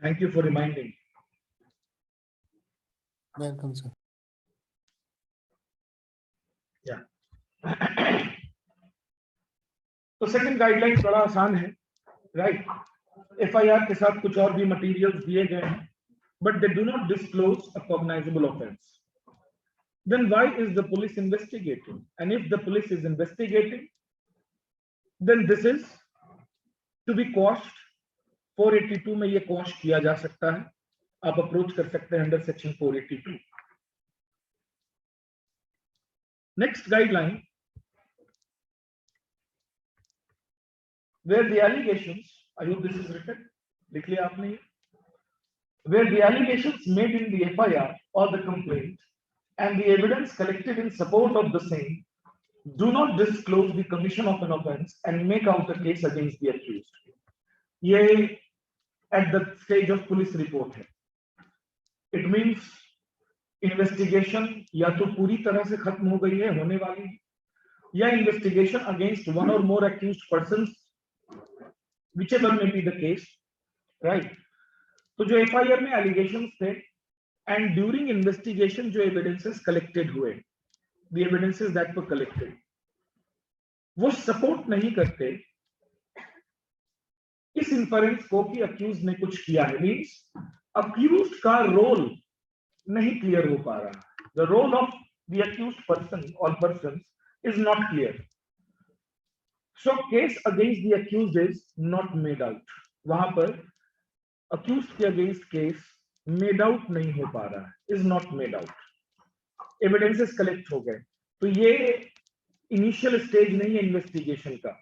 Thank you for reminding. Welcome, sir. Yeah. तो second guideline बड़ा आसान है, राइट? एफआईआर के साथ कुछ और भी मटेरियल्स दिए गए हैं, but they do not disclose a cognizable offense. Then why is the police investigating? And if the police is investigating, then this is to be quashed. 482 में ये quash किया जा सकता है, आप अप्रोच कर सकते हैं under section 482. Next guideline, where the allegations, I hope this is written, लिख लिया आपने, where the allegations made in the FIR or the complaint and the evidence collected in support of the same do not disclose the commission of an offense and make out a case against the accused. ये at the stage of police report है. It means investigation या तो पूरी तरह से खत्म हो गई है, होने वाली है, या investigation against one or more accused persons, whichever may be the case, right? तो जो FIR में allegations थे and during investigation जो evidences collected हुए, the evidences that were collected, वो support नहीं करते इस inference को कि accused ने कुछ किया है. Means accused का role नहीं clear हो पा रहा. The role of the accused person or persons is not clear. So case against the accused is not made out. वहां पर accused के against case made out नहीं हो पा रहा है, is not made out. Evidences collect हो गए, तो ये initial stage नहीं है investigation का.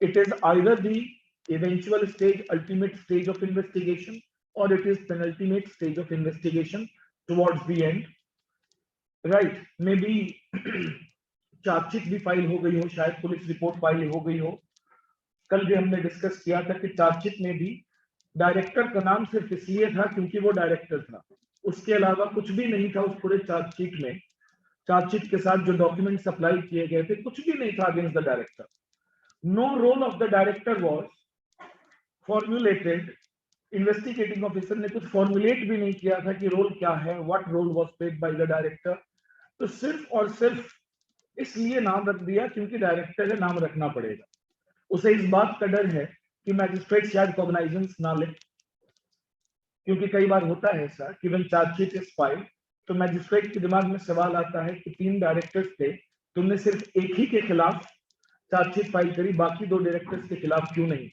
It is either the eventual stage, ultimate stage of investigation, or it is penultimate stage of investigation towards the end, right? Maybe chargesheet भी file हो गई हो, शायद पुलिस रिपोर्ट फाइल हो गई हो. कल भी हमने डिस्कस किया था कि चार्जशीट में भी डायरेक्टर का नाम सिर्फ इसलिए था क्योंकि वो डायरेक्टर था, उसके अलावा कुछ भी नहीं था उस पूरे चार्जशीट में. चार्जशीट के साथ जो डॉक्यूमेंट सप्लाई किए गए थे कुछ भी नहीं था against the director. No role of the director was formulated. Investigating officer ने कुछ फॉर्मुलेट भी नहीं किया था कि रोल क्या है, what role was played by the director. तो सिर्फ और सिर्फ इसलिए नाम रख दिया क्योंकि डायरेक्टर का नाम रखना पड़ेगा. उसे इस बात का डर है कि मैजिस्ट्रेट शायद कॉग्नाइजेंस ना ले, क्योंकि कई बार होता है ऐसा कि व्हेन चार्जशीट इज फाइल्ड तो मैजिस्ट्रेट के दिमाग में सवाल आता है कि 3 डायरेक्टर्स थे, तुमने सिर्फ एक ही के खिलाफ चार्जशीट फाइल करी, बाकी 2 डायरेक्टर्स के खिलाफ क्यों नहीं.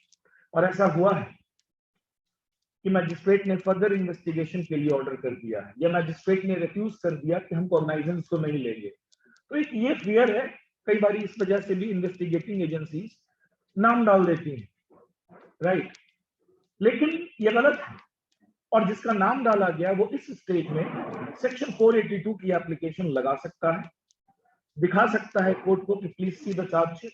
और ऐसा हुआ है कि मैजिस्ट्रेट ने फर्दर इन्वेस्टिगेशन के लिए ऑर्डर कर दिया है, या मैजिस्ट्रेट ने रिफ्यूज कर दिया कि हम कॉग्नाइजेंस को नहीं लेंगे. तो एक ये फियर है, कई बार इस वजह से भी इन्वेस्टिगेटिंग एजेंसीज नाम डाल देती हैं, राइट? लेकिन ये गलत है, और जिसका नाम डाला गया वो इस स्टेज में सेक्शन 482 की एप्लीकेशन लगा सकता है, दिखा सकता है कोर्ट को कि please see the chargesheet,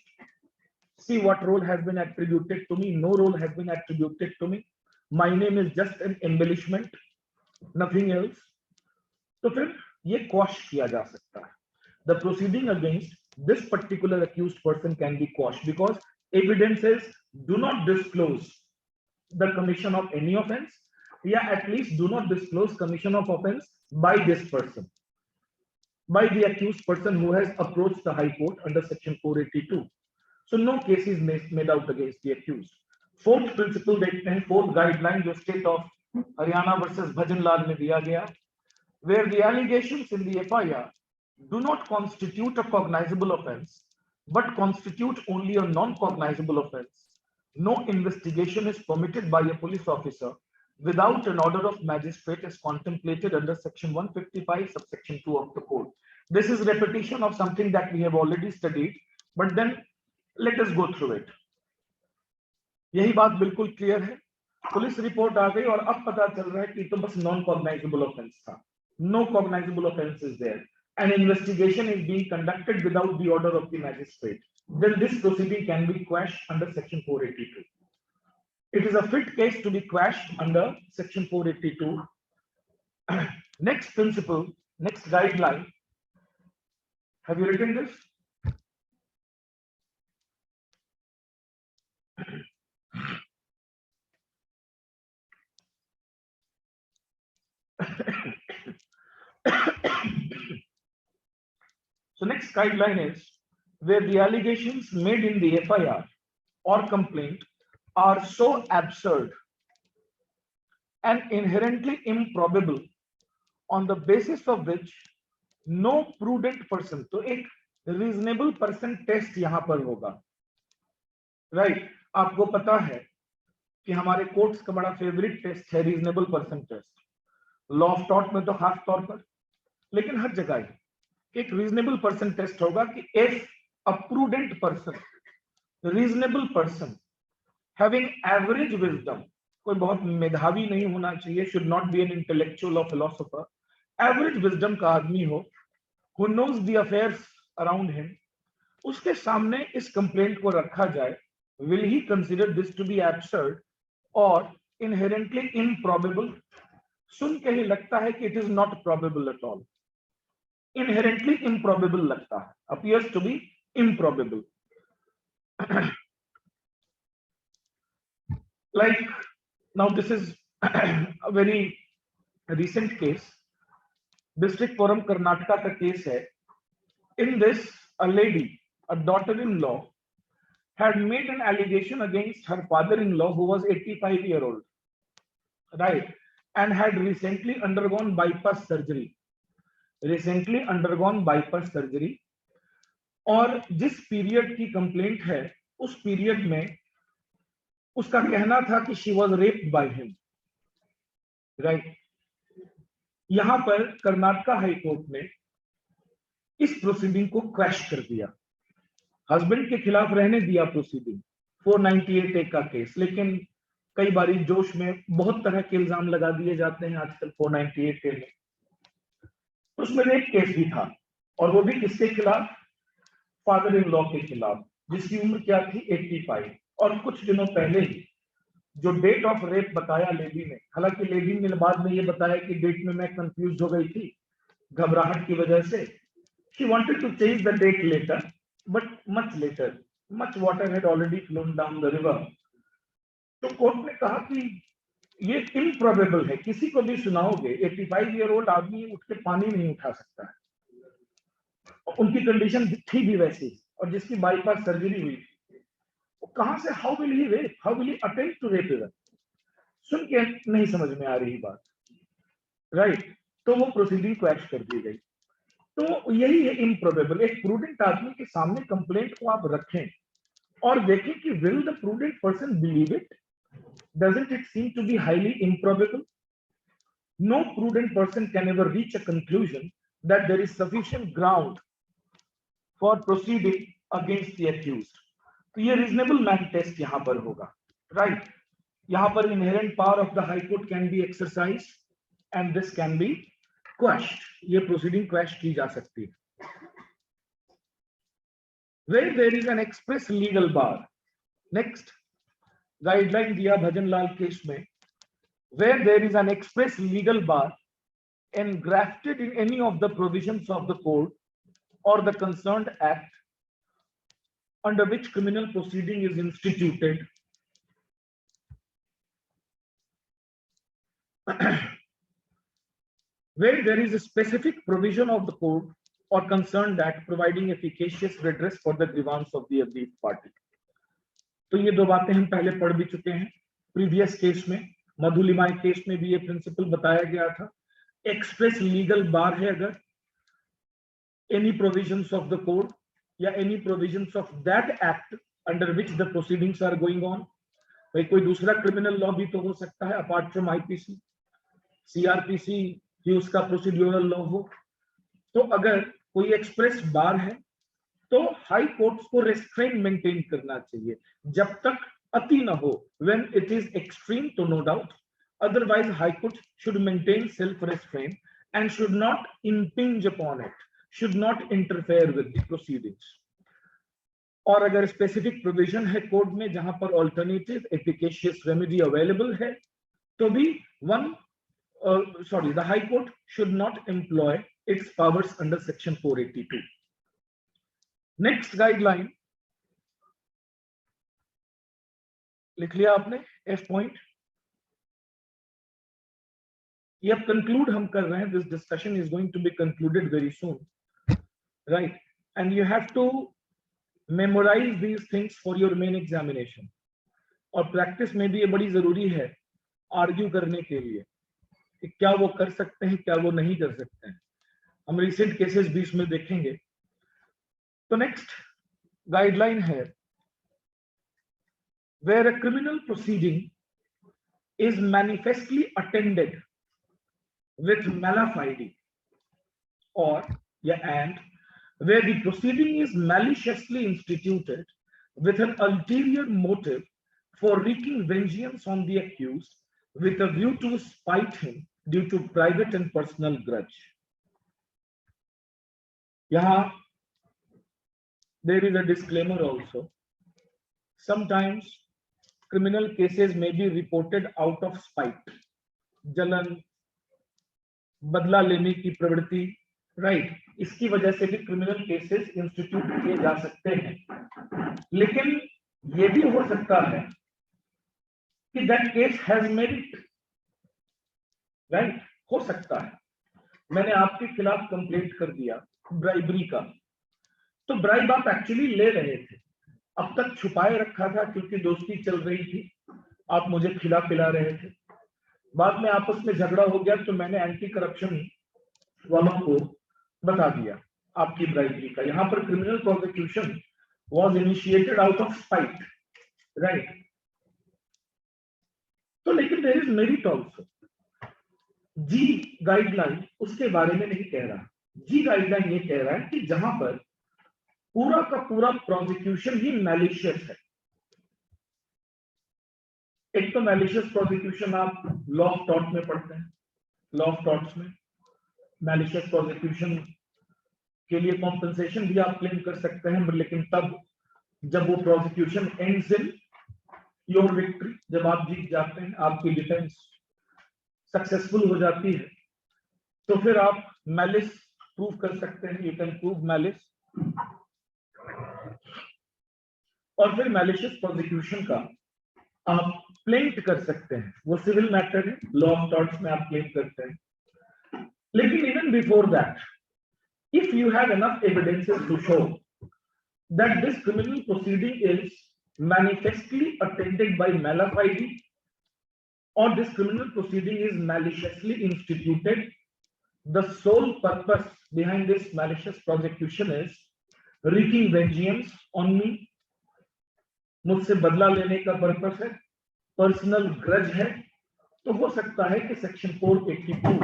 see what role has been attributed to me, no role has been attributed to me, my name is just an embellishment, nothing else. तो फिर ये क्वॉश किया जा सकता है. The proceeding against this particular accused person can be quashed because evidences do not disclose the commission of any offense, yeah, at least do not disclose commission of offense by this person, by the accused person who has approached the High Court under section 482. So no case is made out against the accused. Fourth principle देखते हैं, fourth guideline जो state of Haryana versus Bhajanlal में दिया गया, where the allegations in the FIR do not constitute a cognizable offense, but constitute only a non-cognizable offense. No investigation is permitted by a police officer without an order of magistrate as contemplated under section 155 subsection 2 of the code. This is repetition of something that we have already studied, but then let us go through it. यही बात बिल्कुल clear है. Police report आ गई और अब पता चल रहा है कि तो बस नॉन कॉग्नाइजेबल ऑफेंस था. No cognizable offense is there. An investigation is being conducted without the order of the magistrate. Then this proceeding can be quashed under section 482. It is a fit case to be quashed under section 482. Next principle, next guideline. Have you written this? So next guideline is where the allegations made in the FIR or complaint are so absurd and inherently improbable on the basis of which no prudent person, तो एक reasonable person test यहां पर होगा, right? आपको पता है कि हमारे कोर्ट्स का बड़ा फेवरेट टेस्ट है reasonable person test, law of tort में तो खास तौर पर, लेकिन हर जगह एक रीजनेबल पर्सन टेस्ट होगा कि if a prudent person, reasonable person having average wisdom, कोई बहुत मेधावी नहीं होना चाहिए, should not be an intellectual और फिलोसोफर, एवरेज विजडम का आदमी हो, who knows the affairs around him, उसके सामने इस कंप्लेंट को रखा जाए, will he consider this to be absurd or inherently improbable? सुन के ही लगता है कि it is not probable at all, inherently improbable लगता है, appears to be improbable. Like now this is a very recent case, district forum Karnataka का case है. In this, a lady, a daughter-in-law, had made an allegation against her father-in-law who was 85-year-old, right, and had recently undergone bypass surgery. Recently undergone bypass surgery. और जिस period की complaint है उस period में उसका कहना था कि she was raped by him, right? यहां पर कर्नाटका हाई कोर्ट ने इस प्रोसीडिंग को क्रैश कर दिया, हस्बैंड के खिलाफ रहने दिया प्रोसीडिंग, 498 का केस, लेकिन कई बारी जोश में बहुत तरह के इल्जाम लगा दिए जाते हैं आजकल 498 में. उसमें रेप केस भी था, और वो भी किसके खिलाफ? फादर इन लॉ के खिलाफ, जिसकी उम्र क्या थी? 85. और कुछ दिनों पहले ही जो डेट ऑफ रेप बताया लेडी ने, हालांकि लेडी ने बाद में ये बताया कि डेट में मैं कंफ्यूज हो गई थी घबराहट की वजह से, she wanted to change the date later, but much later, much water had already flown down the river. तो कोर्ट ने कहा कि ये improbable है, किसी को भी सुनाओगे 85-year-old आदमी उठ के पानी नहीं उठा सकता है, उनकी कंडीशन थी भी वैसी, और जिसकी बाईपास सर्जरी हुई, वो कहां से, how will he rape, how will he attempt to rape even? सुन के नहीं समझ में आ रही बात, राइट? तो वो प्रोसीडिंग क्रैश कर दी गई. तो यही है इम्प्रोबेबल. एक प्रूडेंट आदमी के सामने कंप्लेंट को आप रखें और देखें कि will the prudent person believe it, doesn't it seem to be highly improbable? No prudent person can ever reach a conclusion that there is sufficient ground for proceeding against the accused. तो ये reasonable man test यहां पर होगा, right? यहां पर inherent power of the high court can be exercised and this can be question. ये proceeding क्वेश की जा सकती है. Where there is an express legal bar. Next guideline दिया भजन लाल केस में, where there is an express legal bar engrafted in any of the provisions of the code or the concerned act under which criminal proceeding is instituted, where there is a specific provision of the code or concerned act providing efficacious redress for the grievance of the aggrieved party. तो ये दो बातें हम पहले पढ़ भी चुके हैं प्रीवियस केस में, मधुलिमाई केस में भी ये प्रिंसिपल बताया गया था. एक्सप्रेस लीगल बार है अगर any provisions of the code या any provisions of that act under which the proceedings are going on. भाई कोई दूसरा क्रिमिनल लॉ भी तो हो सकता है अपार्ट फ्रॉम आईपीसी, सीआरपीसी, कि उसका प्रोसीड्यूरल लॉ हो. तो अगर कोई एक्सप्रेस बार है तो हाई कोर्ट्स को रेस्ट्रेन मेंटेन करना चाहिए जब तक अति न हो. व्हेन इट इज एक्सट्रीम तो no doubt, otherwise high court should maintain self restrain and should not impinge upon it, should not interfere with the proceedings. और अगर स्पेसिफिक प्रोविजन है कोड में जहां पर ऑल्टरनेटिव एफिकेशियस रेमेडी अवेलेबल है तो भी the High Court should not employ its powers under Section 482. Next guideline, लिख लिया आपने F point? ये अब conclude हम कर रहे हैं. This discussion is going to be concluded very soon, right? and you have to memorize these things for your main examination. और प्रैक्टिस में भी ये बड़ी जरूरी है आर्ग्यू करने के लिए कि क्या वो कर सकते हैं, क्या वो नहीं कर सकते हैं. हम रिसेंट केसेस भी इसमें देखेंगे. तो नेक्स्ट गाइडलाइन है, where a criminal proceeding is manifestly attended with malafide, or and where the proceeding is maliciously instituted with an ulterior motive for wreaking vengeance on the accused with a view to spite him due to private and personal grudge. Yahan there is a disclaimer also. Sometimes criminal cases may be reported out of spite, जलन, बदला लेने की प्रवृत्ति, right, इसकी वजह से भी criminal cases institute किए जा सकते हैं. लेकिन ये भी हो सकता है कि that case has merit, right, हो सकता है. मैंने आपके खिलाफ कंप्लेंट कर दिया ब्राइबरी का, तो ब्राइब आप एक्चुअली ले रहे थे, अब तक छुपाए रखा था क्योंकि दोस्ती चल रही थी, आप मुझे खिला पिला रहे थे, बाद में आपस में झगड़ा हो गया तो मैंने एंटी करप्शन वालों को बता दिया आपकी ब्राइबरी का. यहां पर criminal prosecution was initiated out of spite, right. तो लेकिन देयर इज मेरिट आल्सो. जी गाइडलाइन उसके बारे में नहीं कह रहा. जी गाइडलाइन ये कह रहा है कि जहां पर पूरा का पूरा प्रोसिक्यूशन ही मैलिशियस है. एक तो मैलिशियस प्रोसिक्यूशन आप लॉ ऑफ टॉर्ट में पढ़ते हैं. लॉ ऑफ टॉर्ट्स में मैलिशियस प्रोसिक्यूशन के लिए कॉम्पेंसेशन भी आप क्लेम कर सकते हैं, लेकिन तब जब वो prosecution ends in your victory, जब आप जीत जाते हैं, आपकी डिफेंस सक्सेसफुल हो जाती है, तो फिर आप मैलिस प्रूव कर सकते हैं. You can prove malice. और फिर मैलिशियस प्रोसिक्यूशन का आप प्लेंट कर सकते हैं, वो सिविल मैटर है, लॉ ऑफ टॉर्ट्स में आप क्लेम करते हैं. लेकिन even before that, if you have enough evidences to show that this criminal proceeding is manifestly attended by malafide, or this criminal proceeding is maliciously instituted, the sole purpose behind this malicious prosecution is wreaking vengeance on me, मुझसे बदला लेने का purpose है, personal grudge है, तो हो सकता है कि सेक्शन 482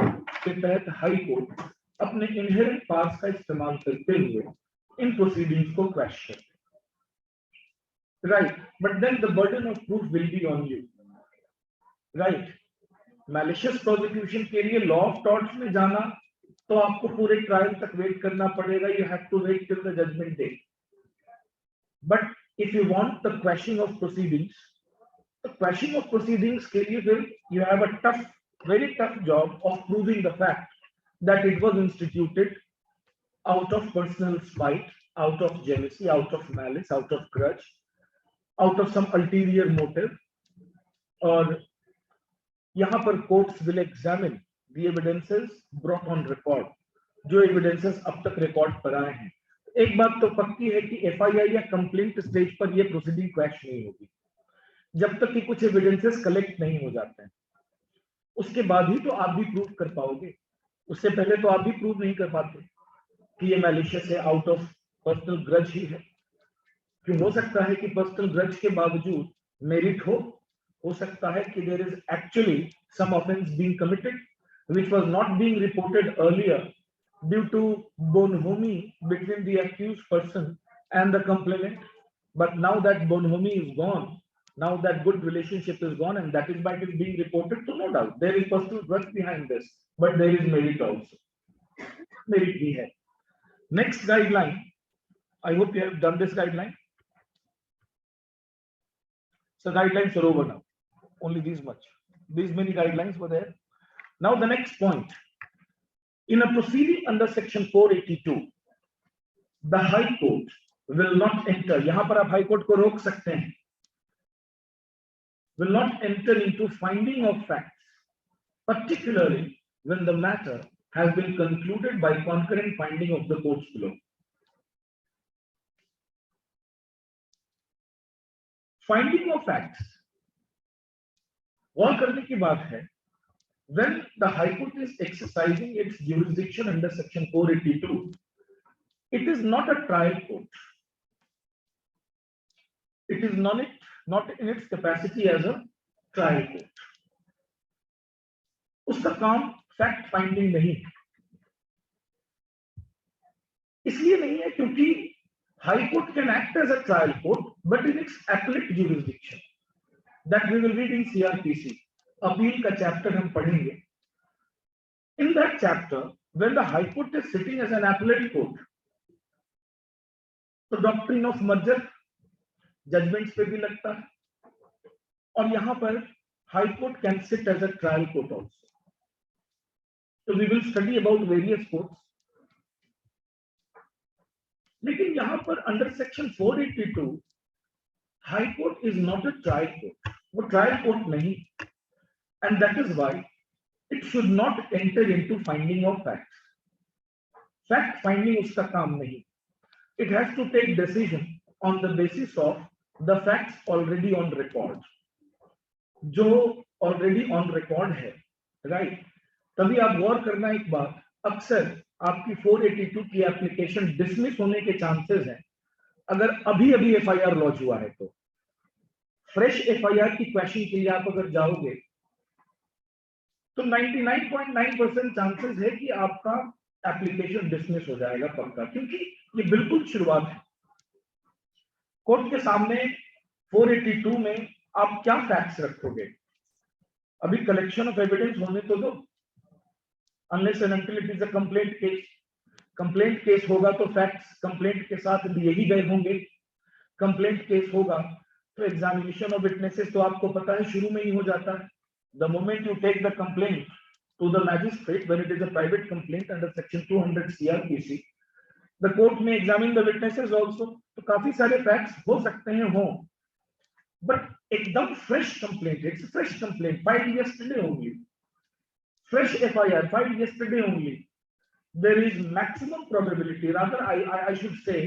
के तहत हाई कोर्ट अपने इनहेरेंट पावर्स का इस्तेमाल करते हुए इन प्रोसीडिंग्स को क्रैश करते. Right, but then the burden of proof will be on you, right. Malicious prosecution के लिए लॉ ऑफ टॉर्ट्स में जाना तो आपको पूरे ट्रायल तक वेट करना पड़ेगा. You have to wait till the judgment day. But if you want the quashing of proceedings, तो क्रैशिंग ऑफ प्रोसीडिंग्स के लिए फिर you have a tough, very tough job of proving the fact that it was instituted out of personal spite, out of jealousy, out of malice, out of grudge, out of some ulterior motive. और यहाँ पर courts will examine the evidences brought on record, जो evidences अब तक record पर आए हैं. एक बात तो पक्की है कि FIR या complaint स्टेज पर ये proceeding crash नहीं होगी जब तक कि कुछ evidences collect नहीं हो जाते हैं. उसके बाद ही तो आप भी prove कर पाओगे. उससे पहले तो आप भी प्रूव नहीं कर पाते कि ये मैलिशियस है, आउट ऑफ पर्सनल ग्रज ही है. क्यों हो सकता है कि पर्सनल ग्रज के बावजूद मेरिट हो सकता है कि there is actually some offence being committed which was not being reported earlier due to bonhomie between the accused person and the complainant, but now that bonhomie is gone, now that good relationship is gone, and that is why it is being reported. So no doubt there is personal grudge behind this, but there is merit also. Merit bhi hai. Next guideline, I hope you have done this guideline. So guidelines are over now, only these much, these many guidelines were there. Now the next point, in a proceeding under section 482, the high court will not enter, yahan par aap high court ko rok sakte hain, will not enter into finding of facts, particularly when the matter has been concluded by concurrent finding of the courts below. Finding of facts गौर करने की बात है, when the High Court is exercising its jurisdiction under section 482, it is not a trial court. It is not in its capacity as a trial court. उसका काम fact finding नहीं, इसलिए नहीं है क्योंकि high court can act as a trial court but in its appellate jurisdiction, that we will read in CrPC. Appeal का chapter हम पढ़ेंगे। In that chapter when the high court is sitting as an appellate court, तो doctrine of merger judgments पे भी लगता है, और यहां पर high court can sit as a trial court also. So we will study about various courts. लेकिन यहाँ पर under section 482 high court is not a trial court, वो ट्रायल कोर्ट नहीं, and that is why it should not enter into finding of facts. Fact finding उसका काम नहीं। It has to take decision on the basis of the facts already on record, जो already on record है, right. तभी आप गौर करना एक बात, अक्सर आपकी 482 की एप्लीकेशन डिसमिस होने के चांसेस हैं अगर अभी अभी एफआईआर लॉन्च हुआ है। तो फ्रेश एफआईआर की क्वेश्चन के लिए आप अगर जाओगे तो 99.9% चांसेस है कि आपका एप्लीकेशन डिसमिस हो जाएगा पक्का, क्योंकि ये बिल्कुल शुरुआत है। कोर्ट के सामने 482 में आप क्या फैक्ट्स रखोगे? अभी कलेक्शन ऑफ एविडेंस होने तो दो, unless and until it is a complaint case. Complaint case होगा तो फैक्ट्स कंप्लेंट के साथ दिए ही गए होंगे। कंप्लेंट केस होगा तो एग्जामिनेशन ऑफ विटनेसेस तो आपको पता है शुरू में ही हो जाता है। The moment you take the complaint to the magistrate when it is a private complaint under section 200 CrPC, the court may examine the witnesses also. तो काफी सारे फैक्ट्स हो सकते हैं हो, बट एकदम fresh complaint, it's fresh complaint filed yesterday only, fresh FIR filed yesterday only, there is maximum probability, rather I should say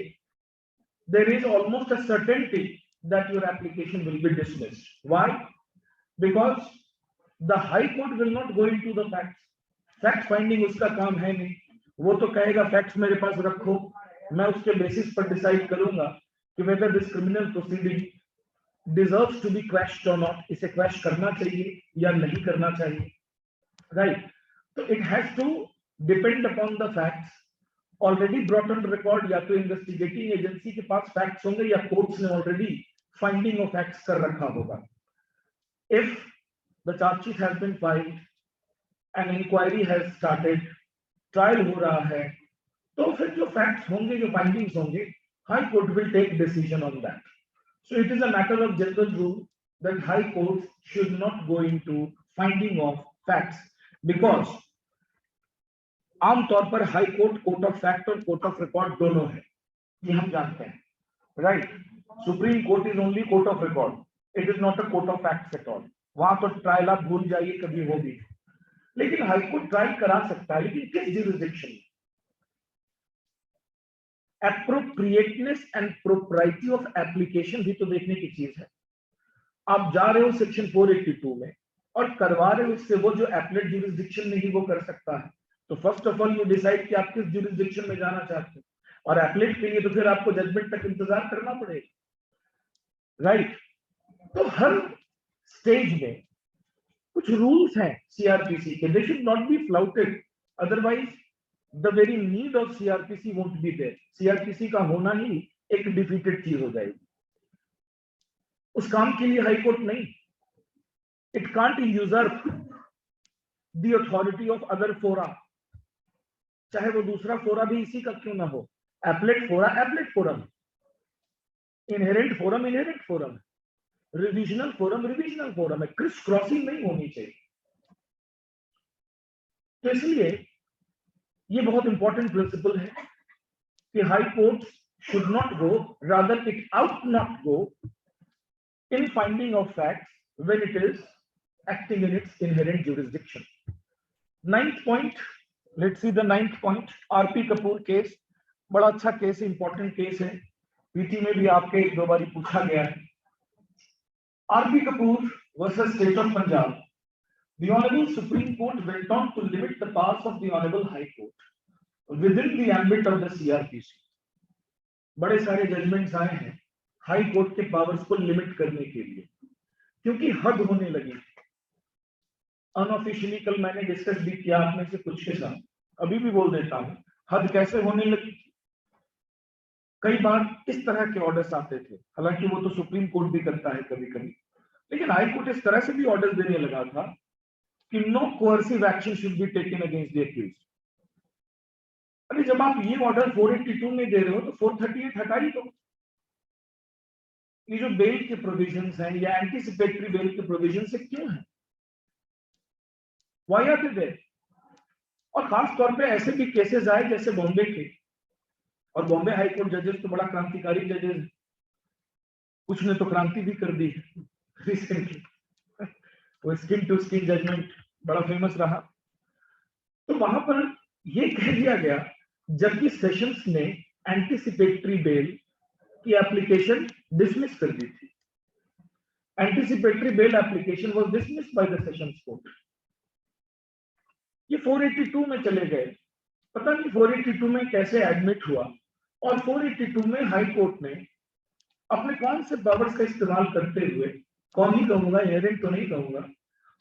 there is almost a certainty that your application will be dismissed. Why? Because the high court will not go into the facts. Fact finding उसका काम है नहीं, वो तो कहेगा facts मेरे पास रखो, मैं उसके basis पर decide करूंगा कि whether this criminal proceeding deserves to be quashed or not, इसे quash करना चाहिए या नहीं करना चाहिए, right? So it has to depend upon the facts already brought on record, या तो investigating agency के पास facts होंगे या courts ने already finding of facts कर रखा होगा। If the charge sheet has been filed, an inquiry has started, trial हो रहा है, तो फिर जो facts होंगे, जो findings होंगे, high court will take decision on that. So it is a matter of general rule that high courts should not go into finding of facts, because आमतौर पर high court court of fact और court of record दोनों है, ये हम जानते हैं, right. Supreme court is only court of record, it is not a court of facts at all. वहां तो ट्रायल आप भूल जाइए कभी होगी, लेकिन हाई कोर्ट ट्रायल करा सकता है, लेकिन किस ज्यूरिसडिक्शन में? Appropriateness and propriety of application भी तो देखने की चीज है। आप जा रहे हो सेक्शन 482 में और करवा रहे हो उससे वो जो एपलेट ज्यूरिसडिक्शन में ही वो कर सकता है, तो first of all you decide कि आप किस ज्यूरिसडिक्शन में जाना चाहते हैं, और एपलेट के लिए तो फिर आपको जजमेंट तक इंतजार करना पड़ेगा, राइट। तो हर स्टेज में कुछ रूल्स हैं सीआरपीसी के, they should not be flouted, otherwise the very need of CrPC won't be there. CrPC का होना ही एक डिफीटेड चीज हो जाएगी। उस काम के लिए हाई कोर्ट नहीं, it can't usurp the authority of other fora, चाहे वो दूसरा फोरा भी इसी का क्यों ना हो। Appellate fora appellate forum, inherent forum inherent forum, revisional forum revisional forum है, क्रिस क्रॉसिंग नहीं होनी चाहिए। तो इसलिए ये बहुत इंपॉर्टेंट प्रिंसिपल है कि high court should not go, rather it out not go in finding of facts when it is acting in its inherent jurisdiction. Ninth point, let's see the ninth point, RP Kapoor case, बड़ा अच्छा case है, important case है, PT में भी आपके एक दो बार पूछा गया है। R.P. Kapoor versus State of Punjab. The Honorable Supreme Court went on to limit the powers of the Honorable High Court within the ambit of the CRPC. बड़े सारे जजमेंट्स आए हैं हाई कोर्ट के पावर्स को limit करने के लिए, क्योंकि हद होने लगी। अनऑफिशियली कल मैंने डिस्कस भी किया आप में से कुछ के साथ, अभी भी बोल देता हूं, हद कैसे होने लगी। कई बार इस तरह के ऑर्डर्स आते थे, हालांकि वो तो सुप्रीम कोर्ट भी करता है कभी कभी, लेकिन हाई कोर्ट इस तरह से भी ऑर्डर्स देने लगा था कि no coercive action should be taken against the accused. अरे जब आप ये ऑर्डर 482 में दे रहे हो तो 438 हटा ही दो। ये जो बेल के प्रोविजंस हैं या एंटीसिपेटरी बेल के प्रोविजन से क्यों है, व्हाई आर दे देयर? और खास तौर पे ऐसे भी केसेस आए जैसे बॉम्बे के, और बॉम्बे हाई कोर्ट जजेस तो बड़ा क्रांतिकारी जजेस, कुछ ने तो क्रांति भी कर दी रिसेंटली। वो स्किन टू स्किन जजमेंट बड़ा फेमस रहा। तो वहां पर ये कह दिया गया, जबकि सेशंस ने एंटीसिपेटरी बेल की एप्लीकेशन डिसमिस कर दी थी। Anticipatory bail application was dismissed by the sessions court. ये 482 में चले गए, पता नहीं 482 में कैसे एडमिट हुआ, और 482 में हाई कोर्ट ने अपने कौन से पावर्स का इस्तेमाल करते हुए, कौन ही कहूंगा, इनहेरेंट तो नहीं कहूंगा,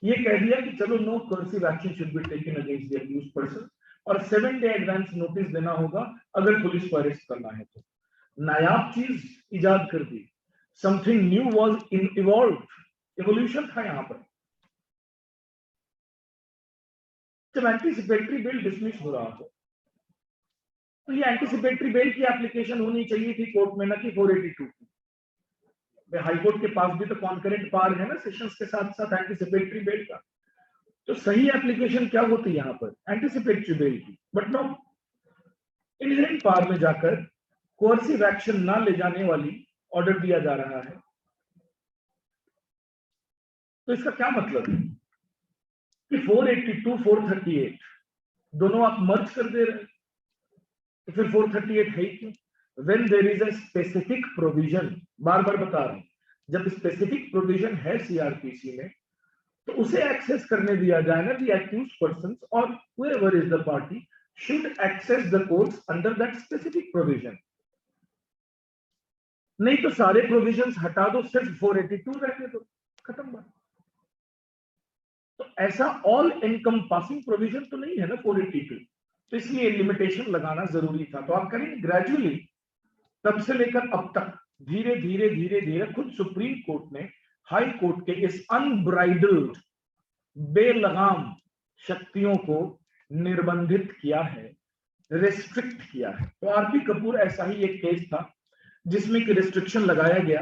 ये कह दिया कि चलो no coercive action should be taken against the accused person, और 7 डे एडवांस नोटिस देना होगा अगर पुलिस को अरेस्ट करना है तो। नायाब चीज इजाद कर दी, something new was evolved, evolution था यहां पर। जब एंटीसिपेटरी बिल डिसमिस हो रहा हो तो ये एंटीसिपेटरी बेल की एप्लीकेशन होनी चाहिए थी कोर्ट में, ना कि 482 की। हाई कोर्ट के पास भी तो कॉन्करेंट पावर है ना सेशंस के साथ साथ एंटीसिपेटरी बेल का। तो सही एप्लीकेशन क्या होती है यहाँ पर, एंटीसिपेटरी बेल की, बट नो, इनहेरेंट पावर में जाकर कोर्सिव एक्शन ना ले जाने वाली ऑर्डर दिया जा रहा है। तो इसका क्या मतलब है कि 482 438 दोनों आप मर्ज कर दे रहे हैं, तो फिर 438 है क्यों? When there is a specific provision, बार बार बता रहा हूं, जब स्पेसिफिक प्रोविजन है सीआरपीसी में तो उसे एक्सेस करने दिया जाए ना। द एक्यूज्ड पर्संस और whoever is the party should access the courts under that specific provision। नहीं तो सारे प्रोविजंस हटा दो, सिर्फ 482 रहने दो, खत्म बात। तो ऐसा ऑल एनकम्पासिंग प्रोविजन तो नहीं है ना 482, तो इसलिए लिमिटेशन लगाना जरूरी था। तो आप करेंगे ग्रेजुअली, तब से लेकर अब तक धीरे धीरे धीरे धीरे खुद सुप्रीम कोर्ट ने हाई कोर्ट के इस अनब्राइडल्ड बेलगाम शक्तियों को निर्बंधित किया है, रेस्ट्रिक्ट किया है। तो आरपी कपूर ऐसा ही एक केस था जिसमें कि रिस्ट्रिक्शन लगाया गया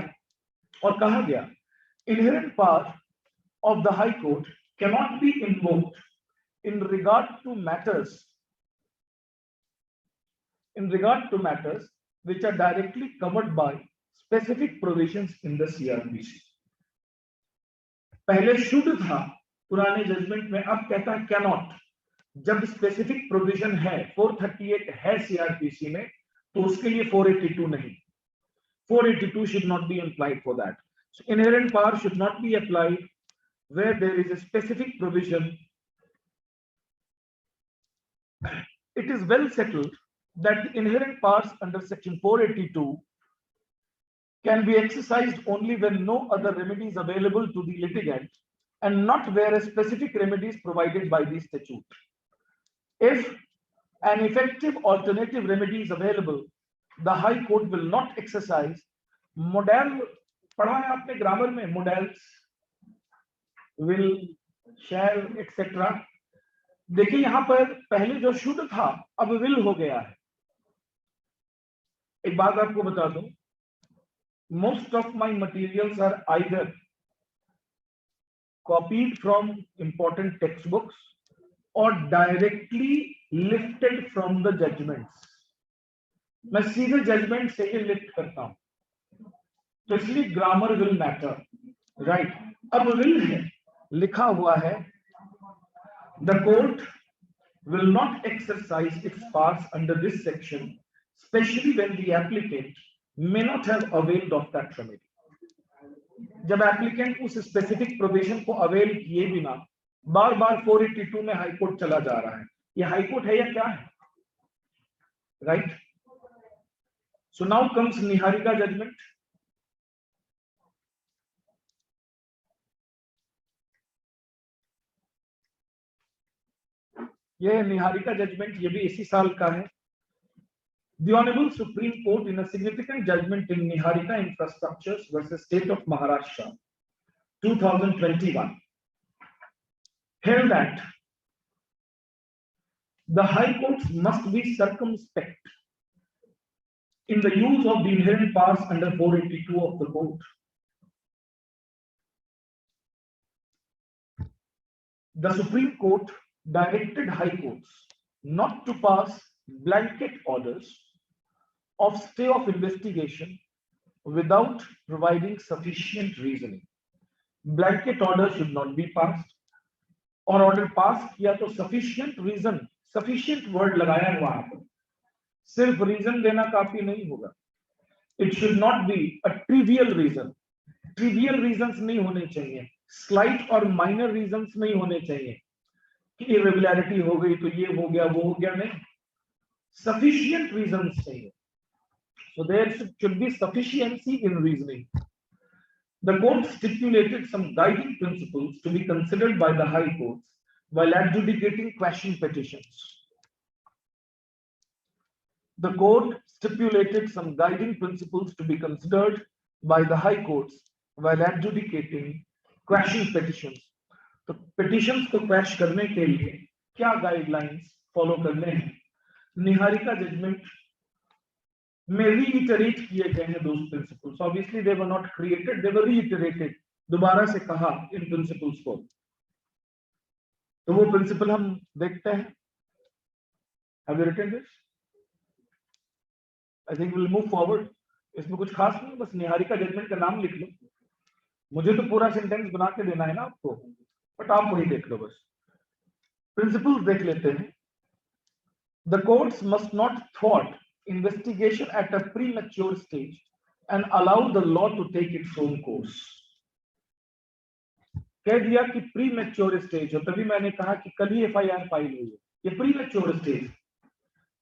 और कहा गया inherent power of the high court cannot be invoked in regard to matters which are directly covered by specific provisions in the CRPC। पहले शुड था पुराने जजमेंट में, अब कहता है कैनॉट। जब स्पेसिफिक प्रोविजन है, 438 है सीआरपीसी में, तो उसके लिए 482 नहीं। 482 should not be applied for that। So inherent power should not be applied where there is a specific provision। It is well settled that the inherent powers under section 482 can be exercised only when no other remedy is available to the litigant and not where a specific remedy is provided by the statute। If an effective alternative remedy is available, the High Court will not exercise modal, पढ़ा है आपने grammar में, modals, will, shall, etc। देखिए यहां पर पहले जो should था अब विल हो गया है। एक बात आपको बता दूं, most of my materials are either copied from important textbooks or directly lifted from the judgments। मैं सीधे जजमेंट से ही लिफ्ट करता हूं, तो इसलिए ग्रामर विल मैटर, राइट। अब विल है, लिखा हुआ है the court will not exercise its powers under this section, especially when the applicant may not have availed of that remedy। जब एप्लीकेंट उस स्पेसिफिक प्रोविजन को अवेल किए बिना बार बार 482 में हाईकोर्ट चला जा रहा है, ये हाईकोर्ट है या क्या है? Right. So now comes Niharika judgment. ये निहारिका जजमेंट, ये भी इसी साल का है। The Honorable Supreme Court, in a significant judgment in Niharika Infrastructures versus State of Maharashtra, 2021, held that the High Courts must be circumspect in the use of the inherent powers under 482 of the Code. The Supreme Court directed High Courts not to pass blanket orders of stay of investigation without providing sufficient reasoning. Blanket order should not be passed, और order pass किया तो sufficient reason, sufficient word लगाया है वहां पर, सिर्फ reason देना काफी नहीं होगा। It should not be a trivial reason, trivial reasons नहीं होने चाहिए, स्लाइट और माइनर रीजंस नहीं होने चाहिए कि इरेगुलरिटी हो गई तो ये हो गया वो हो गया, नहीं, सफिशिएंट रीजंस चाहिए। So there should be sufficiency in reasoning. The court stipulated some guiding principles to be considered by the High Courts while adjudicating quashing petitions. The court stipulated some guiding principles to be considered by the High Courts while adjudicating quashing petitions. तो petitions को quash करने के लिए क्या guidelines follow करने हैं? Niharika judgment में reiterate किए गए हैं those principles. Obviously they were not created, they were reiterated. दोबारा से कहा इन principles को। तो वो principle हम देखते हैं। Have you written this? I think we'll move forward. इसमें कुछ खास नहीं, बस निहारिका जजमेंट का नाम लिख लो। मुझे तो पूरा सेंटेंस बना के देना है ना आपको, बट आप वही देख लो बस। प्रिंसिपल्स देख लेते हैं। The courts must not thwart investigation at a premature stage and allow the law to take its own course. कह दिया कि प्रीमेच्योर स्टेज हो, तभी मैंने कहा कि कल ही एफआईआर फाइल हुई है, ये प्रीमेच्योर स्टेज।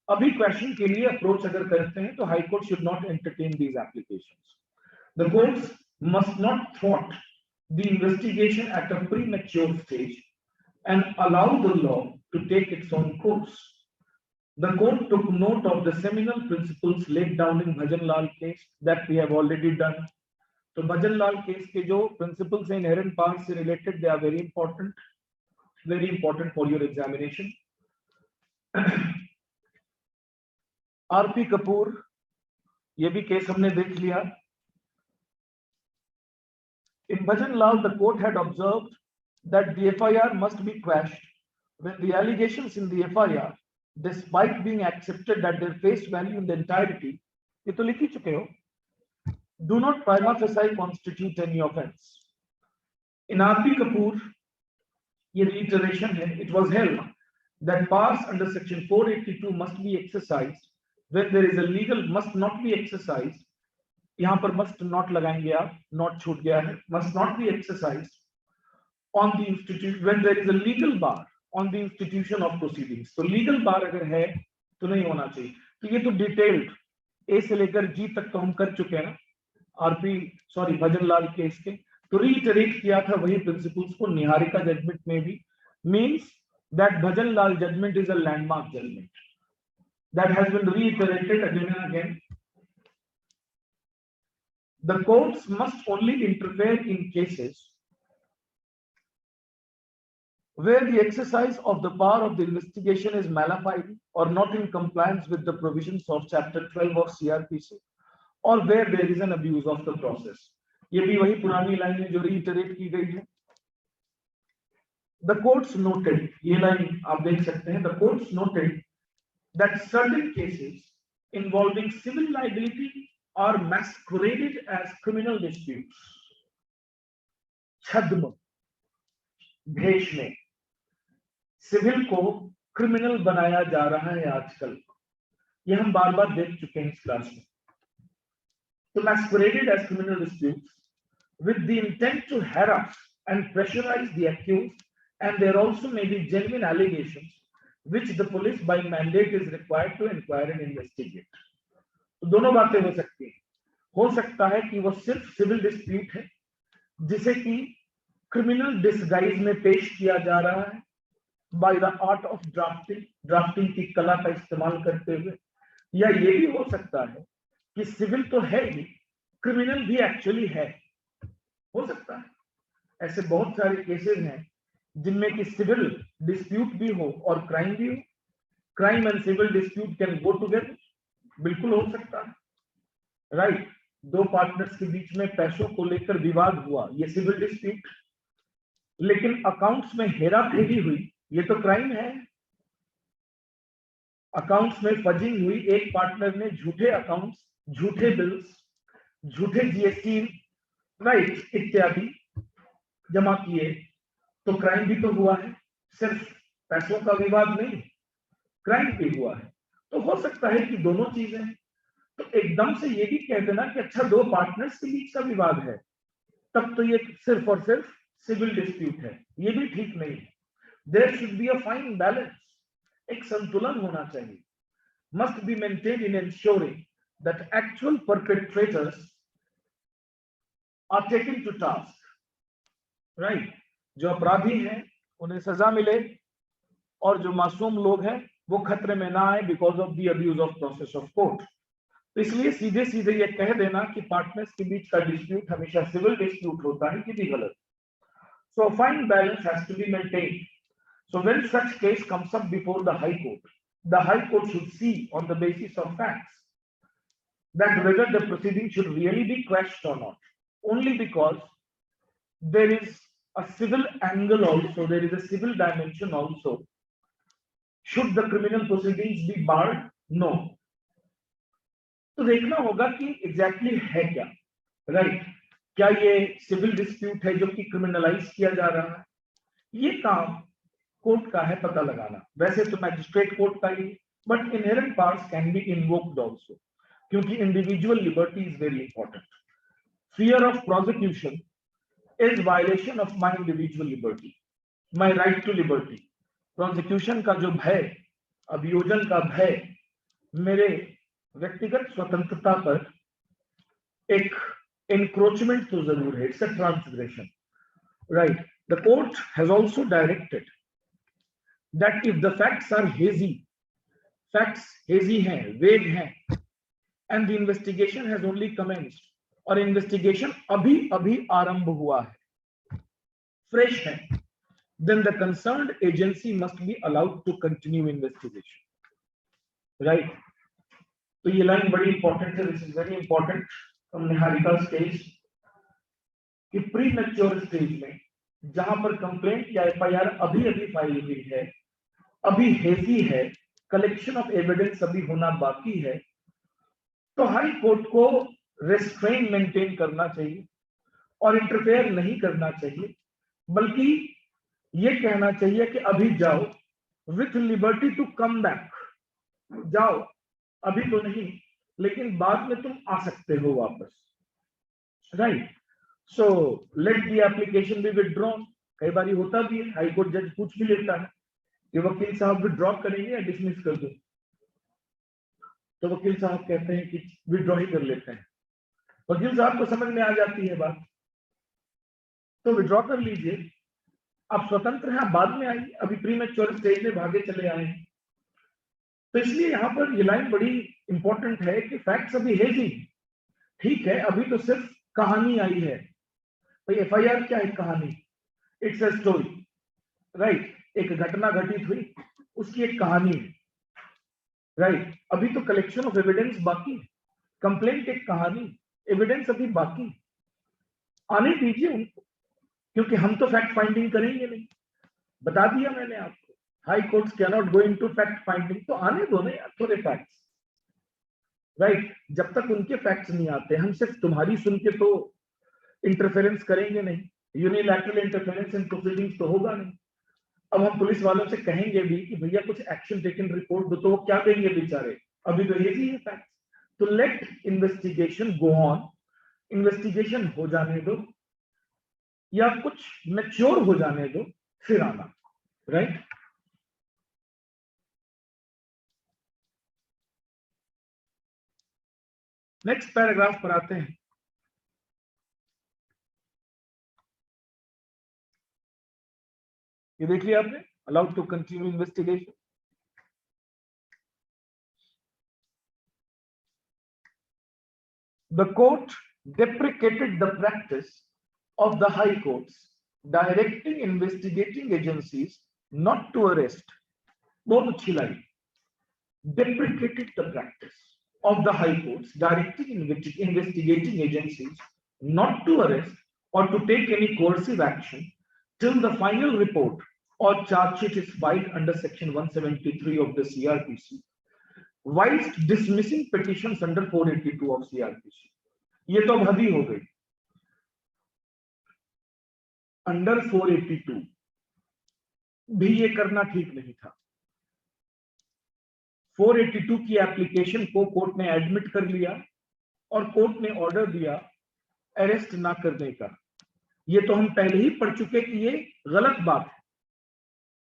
अभी क्वेश्चन के लिए अप्रोच अगर करते हैं तो high court should not entertain these applications. The courts must not थ्वॉट the investigation at a premature stage and allow the law to take its own course. The court took note of the seminal principles laid down in Bhajan Lal case that we have already done. So Bhajan Lal case के जो principles हैं inherent powers से related, they are very important for your examination. R.P. Kapoor, ये भी case हमने देख लिया। In Bhajan Lal, the court had observed that the FIR must be quashed when the allegations in the FIR, despite being accepted at their face value in the entirety, ये तो लिख ही चुके हो, do not prima facie constitute any offence. In R.P. Kapoor, ये reiteration है, it was held that powers under section 482 must be exercised when there is a legal, must not be exercised, यहाँ पर must not लगाएंगे आप, not छूट गया है, must not be exercised on the institution when there is a legal bar on the institution of proceedings. तो legal bar अगर है तो नहीं होना चाहिए। तो ये तो डिटेल्ड ए से लेकर जी तक तो हम कर चुके हैं ना भजन लाल केस के। तो रीइटरेट किया था वही प्रिंसिपल्स को निहारिका जजमेंट में भी। Means that Bhajan Lal judgment is a landmark judgment that has been reiterated again and again. The courts must only interfere in cases where the exercise of the power of the investigation is malafide or not in compliance with the provisions of chapter 12 of CRPC, or where there is an abuse of the process. ये भी वही पुरानी line है जो reiterate की गई है। The courts noted, ये लाइन आप देख सकते हैं, the courts noted that certain cases involving civil liability are masqueraded as criminal disputes. छद्म भेष में सिविल को क्रिमिनल बनाया जा रहा है आजकल, ये हम बार बार देख चुके हैं इस क्लास में। तो masqueraded as criminal disputes with the intent to harass and pressurize the accused, and there also may be genuine allegations which the police by mandate is required to inquire and investigate. तो दोनों बातें हो सकती हैं। हो सकता है कि वो सिर्फ सिविल डिस्प्यूट है जिसे कि क्रिमिनल डिसगाइज में पेश किया जा रहा है by the art of drafting की कला का इस्तेमाल करते हुए, या ये भी हो सकता है कि सिविल तो है ही, क्रिमिनल भी एक्चुअली है। हो सकता है। ऐसे बहुत सारे केसेस हैं जिनमें कि सिविल डिस्प्यूट भी हो और क्राइम भी हो। Crime and civil dispute can go together, बिल्कुल हो सकता है, राइट। दो पार्टनर्स के बीच में पैसों को लेकर विवाद हुआ, ये सिविल डिस्प्यूट। लेकिन अकाउंट्स में हेरा फेरी हुई, ये तो क्राइम है। अकाउंट्स में फजिंग हुई, एक पार्टनर ने झूठे अकाउंट्स, झूठे बिल्स, झूठे जीएसटी, राइट, इत्यादि जमा किए, तो क्राइम भी तो हुआ है। सिर्फ पैसों का विवाद नहीं, क्राइम भी हुआ है। तो हो सकता है कि दोनों चीजें। तो एकदम से ये भी कह देना कि अच्छा दो पार्टनर्स के बीच का विवाद है, तब तो ये सिर्फ और सिर्फ सिविल डिस्प्यूट है, ये भी ठीक नहीं है। There should be a fine balance, एक संतुलन होना चाहिए। Must be maintained in ensuring that actual perpetrators are taken to task, right. जो अपराधी हैं उन्हें सजा मिले और जो मासूम लोग हैं वो खतरे में ना आए because of the abuse of process of court. तो इसलिए सीधे सीधे ये कह देना कि पार्टनर्स के बीच का डिस्प्यूट हमेशा सिविल डिस्प्यूट होता है, ये भी गलत। So fine balance has to be maintained. So when such case comes up before the high court should see on the basis of facts that whether the proceeding should really be questioned और not, only because there is a civil angle also, there is a civil dimension also. Should the criminal proceedings be barred? No. तो देखना होगा कि exactly है क्या, right. क्या ये civil dispute है जो कि क्रिमिनलाइज किया जा रहा है? ये काम कोर्ट का है पता लगाना। वैसे तो मैजिस्ट्रेट कोर्ट का ही, but inherent powers can be invoked also, क्योंकि individual liberty is very important. Fear of prosecution is violation of my individual liberty, my right to liberty. Prosecution का जो भय, अभियोजन का भय, मेरे व्यक्तिगत स्वतंत्रता पर एक encroachment तो जरूर है, it's a transgression, right? The court has also directed that if the facts are hazy, facts hazy हैं, vague हैं, and the investigation has only commenced, और इन्वेस्टिगेशन अभी अभी आरंभ हुआ है, फ्रेश है, then the concerned agency must be allowed to continue investigation, right? तो ये लाइन बड़ी इंपॉर्टेंट है, this is very important from निहारिका's केस कि प्री मैच्योर स्टेज में जहां पर कंप्लेंट या एफआईआर अभी अभी फाइल हुई है, अभी हेजी है, कलेक्शन ऑफ एविडेंस अभी होना बाकी है, तो हाई कोर्ट को रेस्ट्रेन मेंटेन करना चाहिए और इंटरफेयर नहीं करना चाहिए, बल्कि ये कहना चाहिए कि अभी जाओ with liberty to come back, जाओ अभी तो नहीं लेकिन बाद में तुम आ सकते हो वापस, right. So let the application be withdrawn. कई बार होता भी है, हाई कोर्ट जज पूछ भी लेता है कि वकील साहब विथड्रॉ करेंगे या डिसमिस कर दो, तो वकील साहब कहते हैं कि विथड्रॉ ही कर लेते हैं। वकील साहब को समझ में आ जाती है बात, तो विड्रॉ कर लीजिए, आप स्वतंत्र हैं, बाद में आइए, अभी प्री मैच्योर स्टेज में भागे चले आए हैं। तो इसलिए यहाँ पर ये लाइन बड़ी इंपॉर्टेंट है कि फैक्ट्स अभी है जी, ठीक है, अभी तो सिर्फ कहानी आई है। तो एफआईआर क्या है? कहानी, इट्स अ स्टोरी, राइट। एक घटना घटित हुई, उसकी एक कहानी है, राइट। अभी तो कलेक्शन ऑफ एविडेंस बाकी है, कंप्लेंट एक कहानी, एविडेंस अभी बाकी, आने दीजिए उनको, क्योंकि हम तो फैक्ट फाइंडिंग करेंगे नहीं, बता दिया मैंने आपको, high courts can not go into fact finding. तो आने दो ना यार थोड़े फैक्ट्स, राइट। जब तक उनके फैक्ट्स नहीं आते, हम सिर्फ तुम्हारी सुन के तो इंटरफेरेंस करेंगे नहीं, यूनिलैटरल इंटरफेरेंस इन प्रोसीडिंग्स तो होगा नहीं। अब हम पुलिस वालों से कहेंगे भी कि भैया कुछ एक्शन टेकन रिपोर्ट दो, तो वो क्या देंगे बेचारे, अभी तो ये ही है फैक्ट्स। तो let investigation go on, investigation हो जाने दो, या कुछ मैच्योर हो जाने दो फिर आना, राइट? नेक्स्ट पैराग्राफ पर आते हैं। ये देख लिया आपने, allowed to continue investigation. The court deprecated the practice of the high courts directing investigating agencies not to arrest. बहुत अच्छी line, deprecated the practice of the high courts directing investigating agencies not to arrest or to take any coercive action till the final report or charge sheet is filed under section 173 of the CRPC, whilst dismissing petitions under 482 of CRPC. ये तो हद ही हो गई, under 482 भी ये करना ठीक नहीं था। 482 की एप्लीकेशन को कोर्ट ने एडमिट कर लिया और कोर्ट ने ऑर्डर दिया अरेस्ट ना करने का। ये तो हम पहले ही पढ़ चुके कि ये गलत बात है,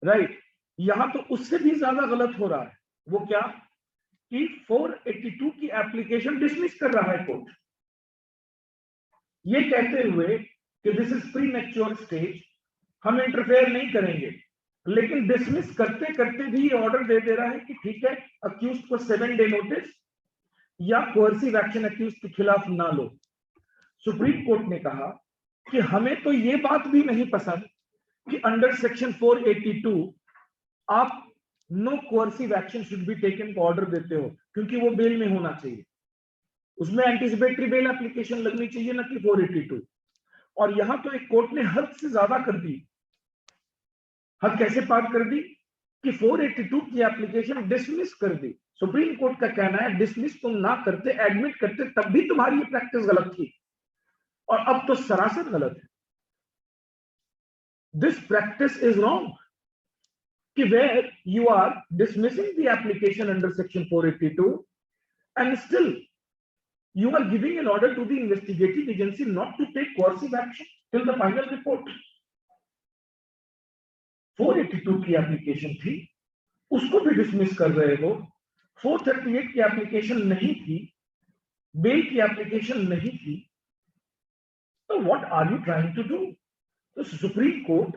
राइट? यहां तो उससे भी ज्यादा गलत हो रहा है। वो क्या कि 482 की एप्लीकेशन डिसमिस कर रहा है कोर्ट, ये कहते हुए कि this is pre mature stage, हम इंटरफेयर नहीं करेंगे, लेकिन डिसमिस करते करते भी ये ऑर्डर दे रहा है कि ठीक है, अक्यूज को 7 डे नोटिस या कोर्सिव एक्शन अक्यूज के खिलाफ ना लो। सुप्रीम कोर्ट ने कहा कि हमें तो ये बात भी नहीं पसंद कि अंडर सेक्शन 482 आप no coercive action should be taken को ऑर्डर देते हो, क्योंकि वो बेल में होना चाहिए, उसमें एंटीसिपेटरी बेल एप्लीकेशन लगनी चाहिए ना कि 482। और यहां तो एक कोर्ट ने हद से ज्यादा कर दी। हद कैसे पार कर दी कि 482 की एप्लीकेशन डिसमिस कर दी। सुप्रीम कोर्ट का कहना है डिसमिस तुम ना करते, एडमिट करते, तब भी तुम्हारी ये प्रैक्टिस गलत थी और अब तो सरासर गलत है। दिस प्रैक्टिस इज रॉन्ग कि where you are dismissing the application under section 482 and still you are giving an order to the investigating agency not to take coercive action till the final report. 482 की application थी, उसको भी dismiss कर रहे हो। 438 की application नहीं थी, बेल की एप्लीकेशन नहीं थी, तो what are you trying to do? तो supreme court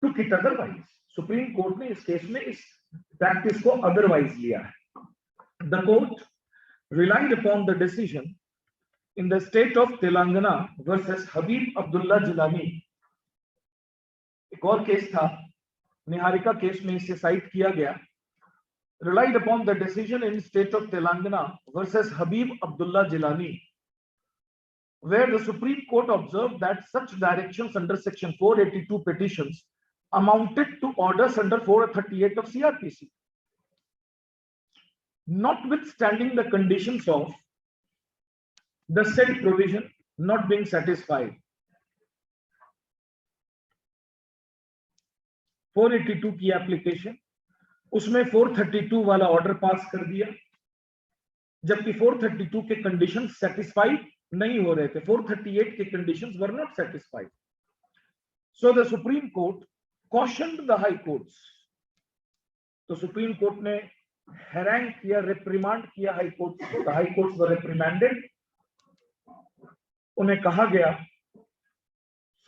took it otherwise. Supreme court ने इस केस में इस प्रैक्टिस को अदरवाइज लिया है। The court relied upon the decision in the state of Telangana versus Habib Abdullah Jilani। एक और केस था, निहारिका केस में इसे साइट किया गया। relied upon the decision in state of Telangana versus Habib Abdullah Jilani, where the Supreme Court observed that such directions under section 482 petitions amounted to orders under 438 of CRPC, notwithstanding the conditions of the said provision not being satisfied। 482 की application, उसमें 432 वाला order pass कर दिया, जबकि 432 के conditions satisfied नहीं हो रहे थे। 438 के conditions were not satisfied. So the supreme court cautioned the high courts। तो सुप्रीम कोर्ट ने हैरान किया, रिप्रिमांड किया हाई कोर्ट को। द हाई कोर्ट्स वर रिप्रिमांडेड। उन्हें कहा गया,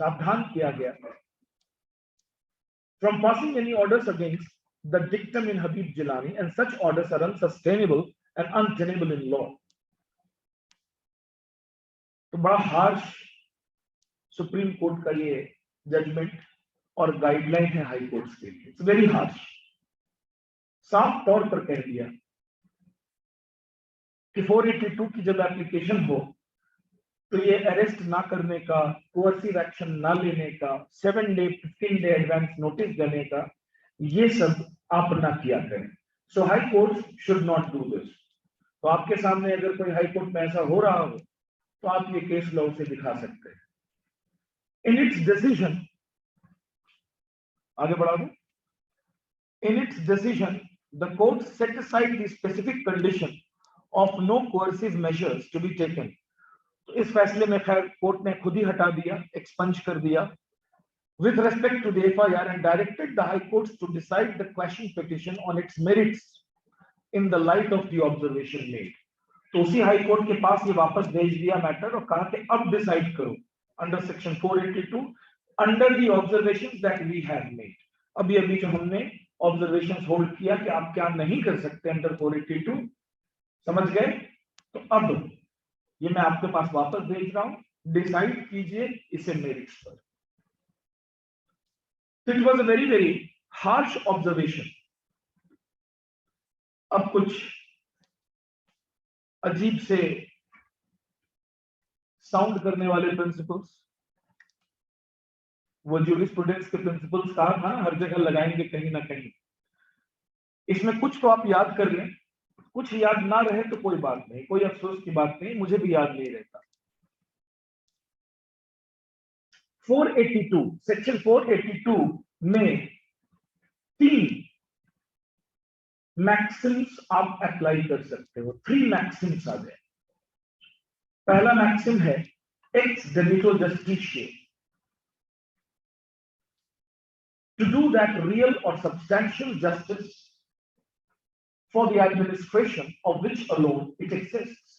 सावधान किया गया, from passing any orders against the dictum in Habib Jilani, and such orders are unsustainable and untenable in law। तो बड़ा हार्श सुप्रीम कोर्ट का ये जजमेंट और गाइडलाइन है हाई कोर्ट्स के लिए। It's very harsh. साफ तौर पर कह दिया कि 482 की जब एप्लीकेशन हो तो ये अरेस्ट ना करने का, कोर्सिव एक्शन ना लेने का, 7 डे 15 डे एडवांस नोटिस देने का, ये सब आप ना किया करें। So high court should not do this. तो आपके सामने अगर कोई हाई कोर्ट में ऐसा हो रहा हो तो आप ये केस लॉ से दिखा सकते हैं। इन इट्स डिसीजन, आगे बढ़ा दो। In its decision the court set aside the specific condition of no coercive measures to be taken। तो इस फैसले में खैर कोर्ट ने खुद ही हटा दिया, एक्सपंज कर दिया with respect to the FIR and directed the High Courts to decide the question petition on its merits in the light of the observation made. तो उसी हाई कोर्ट के पास ये वापस भेज दिया मैटर और कहा कि अब डिसाइड करो under section 482 under the observations that we have made. अभी अभी जो हमने ऑब्जर्वेशंस होल्ड किया कि आप क्या नहीं कर सकते अंडर 482, समझ गए? तो अब ये मैं आपके पास वापस भेज रहा हूं, डिसाइड कीजिए इसे मेरिट्स पर। So it was a very very harsh observation। अब कुछ अजीब से साउंड करने वाले प्रिंसिपल्स, वो जूरिस्प्रूडेंस के प्रिंसिपल्स कहा था हर जगह लगाएंगे कहीं ना कहीं। इसमें कुछ तो आप याद कर लें, कुछ याद ना रहे तो कोई बात नहीं, कोई अफसोस की बात नहीं, मुझे भी याद नहीं रहता। 482 सेक्शन 482 में 3 मैक्सिम्स आप अप्लाई कर सकते हो। 3 मैक्सिम्स आ गए। पहला मैक्सिम है ex debito justitiae, to do that real or substantial justice for the administration of which alone it exists,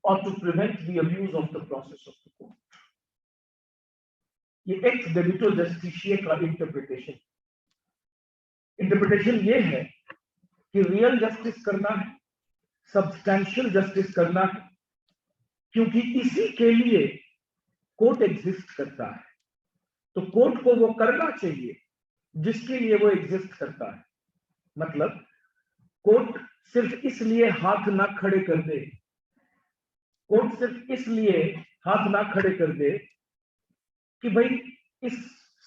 or to prevent the abuse of the process of the court। ये x debito जस्टिशिये का interpretation ये है कि real justice करना है, substantial justice करना है, क्योंकि इसी के लिए कोर्ट एग्जिस्ट करता है। तो कोर्ट को वो करना चाहिए जिसके लिए वो एग्जिस्ट करता है। मतलब कोर्ट सिर्फ इसलिए हाथ ना खड़े कर दे, कोर्ट सिर्फ इसलिए हाथ ना खड़े कर दे कि भाई इस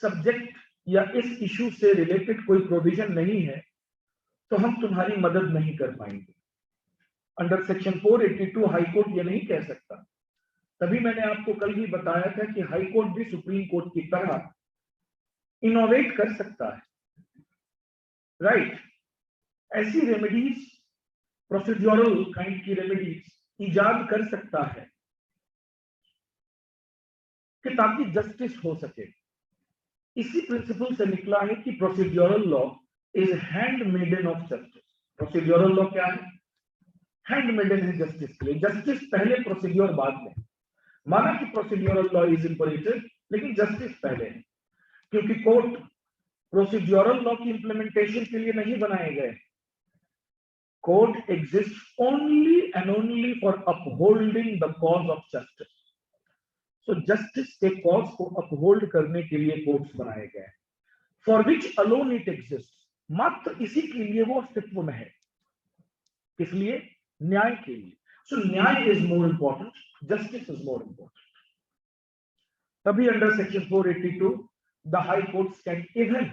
सब्जेक्ट या इस इशू से रिलेटेड कोई प्रोविजन नहीं है तो हम तुम्हारी मदद नहीं कर पाएंगे। अंडर सेक्शन 482 हाई कोर्ट ये नहीं कह सकता। तभी मैंने आपको कल भी बताया था कि हाई कोर्ट भी सुप्रीम कोर्ट की तरह इनोवेट कर सकता है, राइट? ऐसी रेमेडीज, प्रोसीड्यूरल काइंड की रेमेडीज इजाद कर सकता है कि ताकि जस्टिस हो सके। इसी प्रिंसिपल से निकला है कि procedural law is handmaiden of justice. Procedural law क्या है? हैंड मेडन है जस्टिस के लिए। जस्टिस पहले, प्रोसीड्यूर बाद में। माना कि प्रोसीड्यूरल लॉ इज इंपरेटिव, लेकिन जस्टिस पहले है, क्योंकि कोर्ट प्रोसीड्यूरल लॉ की इंप्लीमेंटेशन के लिए नहीं बनाए गए। Court exist only and only for upholding the cause of justice. So justice के कॉज को अपहोल्ड करने के लिए कोर्ट्स बनाए गए, for which alone it exist. मात्र इसी के लिए वो अस्तित्व में है। किस लिए? न्याय के लिए। सो न्याय is more important, justice is more important. तभी under section 482 the high courts can even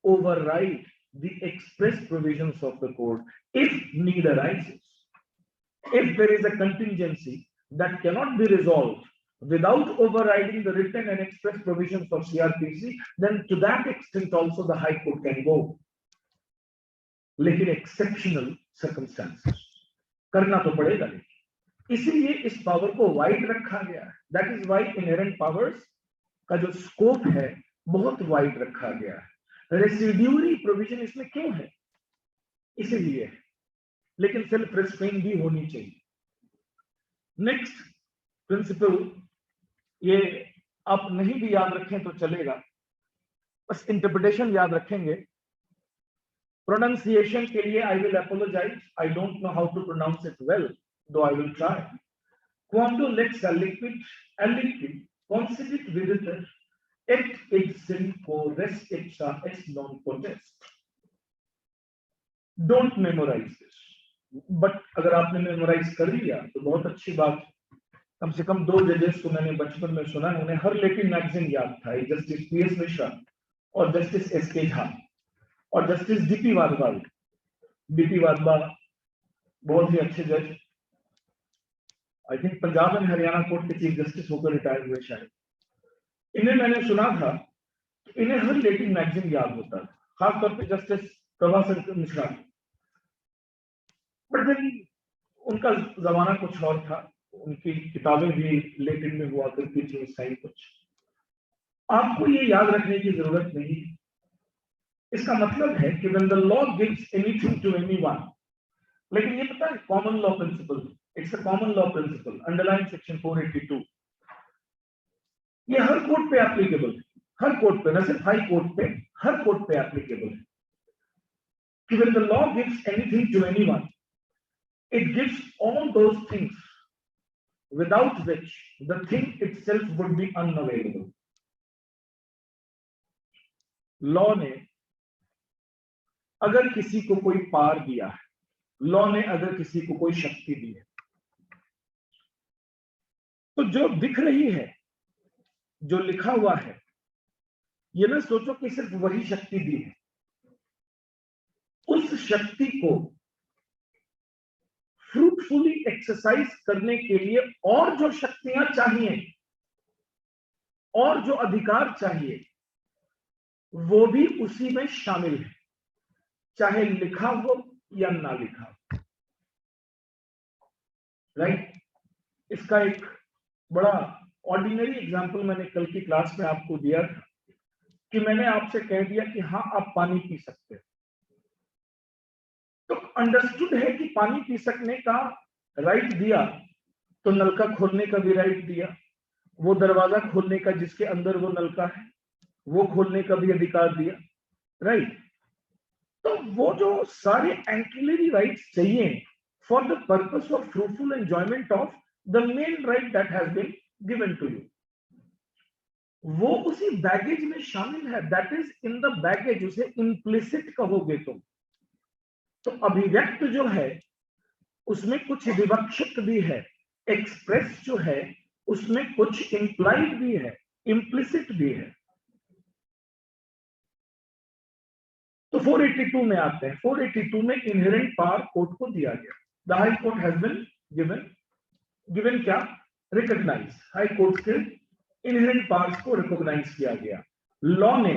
override the express provisions of the court if need arises. If there is a contingency that cannot be resolved without overriding the written and express provisions of CRPC, then to that extent also the high court can go. लेकिन exceptional circumstances करना तो पड़ेगा। इसीलिए इस power को wide रखा गया है। That is why inherent powers का जो स्कोप है बहुत वाइड रखा गया है। रेसिड्यूरी प्रोविजन इसमें क्यों है? इसीलिए, लेकिन सेल्फ रेस्ट्रेन भी होनी चाहिए। नेक्स्ट प्रिंसिपल, ये आप नहीं भी याद रखें तो चलेगा, बस इंटरप्रिटेशन याद रखेंगे। प्रोनाउंसिएशन के लिए I will apologize, I don't know how to pronounce it well, though I will try. क्वांटो लेक्स लिक्विड एलिक्विड कॉन्सिडिट विदिटर et id synco res ipsa est non potest। Don't memorize this, but अगर आपने मेमोराइज कर लिया तो बहुत अच्छी बात। कम से कम 2 जजेस को मैंने बचपन में सुना है, उन्हें हर लेटिन मैगजीन याद था, जस्टिस पीएस मिश्रा और जस्टिस एसके झा और justice DP Wadhwa. DP Wadhwa बहुत ही अच्छे जज, I think Punjab and Haryana court के चीफ जस्टिस होकर रिटायर हुए शायद। इन्हें मैंने सुना था, इन्हें हर लेटिन मैगजीन याद होता है, खासतौर पे justice Prabhakar Mishra. But then उनका जमाना कुछ और था, उनकी किताबें भी लेटिन में हुआ करती थी, उस टाइम कुछ। आपको ये याद रखने की जरूरत नहीं है। इसका मतलब है कि when the law gives anything to anyone, लेकिन ये पता है common law principal, it's a common law principal, underline section 482, ये हर कोर्ट पे एप्लीकेबल है, हर कोर्ट पे, न सिर्फ हाई कोर्ट पे, हर कोर्ट पे एप्लीकेबल है कि when the law gives anything to anyone, it gives all those things without which the thing itself would be unavailable. Law ने अगर किसी को कोई पार दिया है, लॉ ने अगर किसी को कोई शक्ति दी है, तो जो दिख रही है, जो लिखा हुआ है, ये ना सोचो कि सिर्फ वही शक्ति दी है। उस शक्ति को फ्रूटफुली एक्सरसाइज करने के लिए और जो शक्तियां चाहिए और जो अधिकार चाहिए, वो भी उसी में शामिल है, चाहे लिखा हो या ना लिखा हो। राइट? इसका एक बड़ा ऑर्डिनरी एग्जांपल मैंने कल की क्लास में आपको दिया था कि मैंने आपसे कह दिया कि हाँ आप पानी पी सकते हो, तो अंडरस्टूड है कि पानी पी सकने का राइट दिया, तो नलका खोलने का भी राइट दिया, वो दरवाजा खोलने का जिसके अंदर वो नलका है वो खोलने का भी अधिकार दिया। राइट? तो वो जो सारे एंसिलरी राइट्स चाहिए for the purpose of fruitful enjoyment of the main right that has been given to you, वो उसी बैगेज में शामिल है, that is in the baggage, उसे इम्प्लिसिट कहोगे तुम। तो अभिव्यक्त जो है उसमें कुछ विवक्षित भी है, एक्सप्रेस जो है उसमें कुछ इंप्लाइड भी है, इम्प्लिसिट भी है। तो 482 में आते हैं। 482 में इनहेरेंट पावर कोर्ट को दिया गया। The high court has been given क्या? रिकॉग्नाइज। हाई कोर्ट के इनहेरेंट पावर्स को रिकॉग्नाइज किया गया। लॉ ने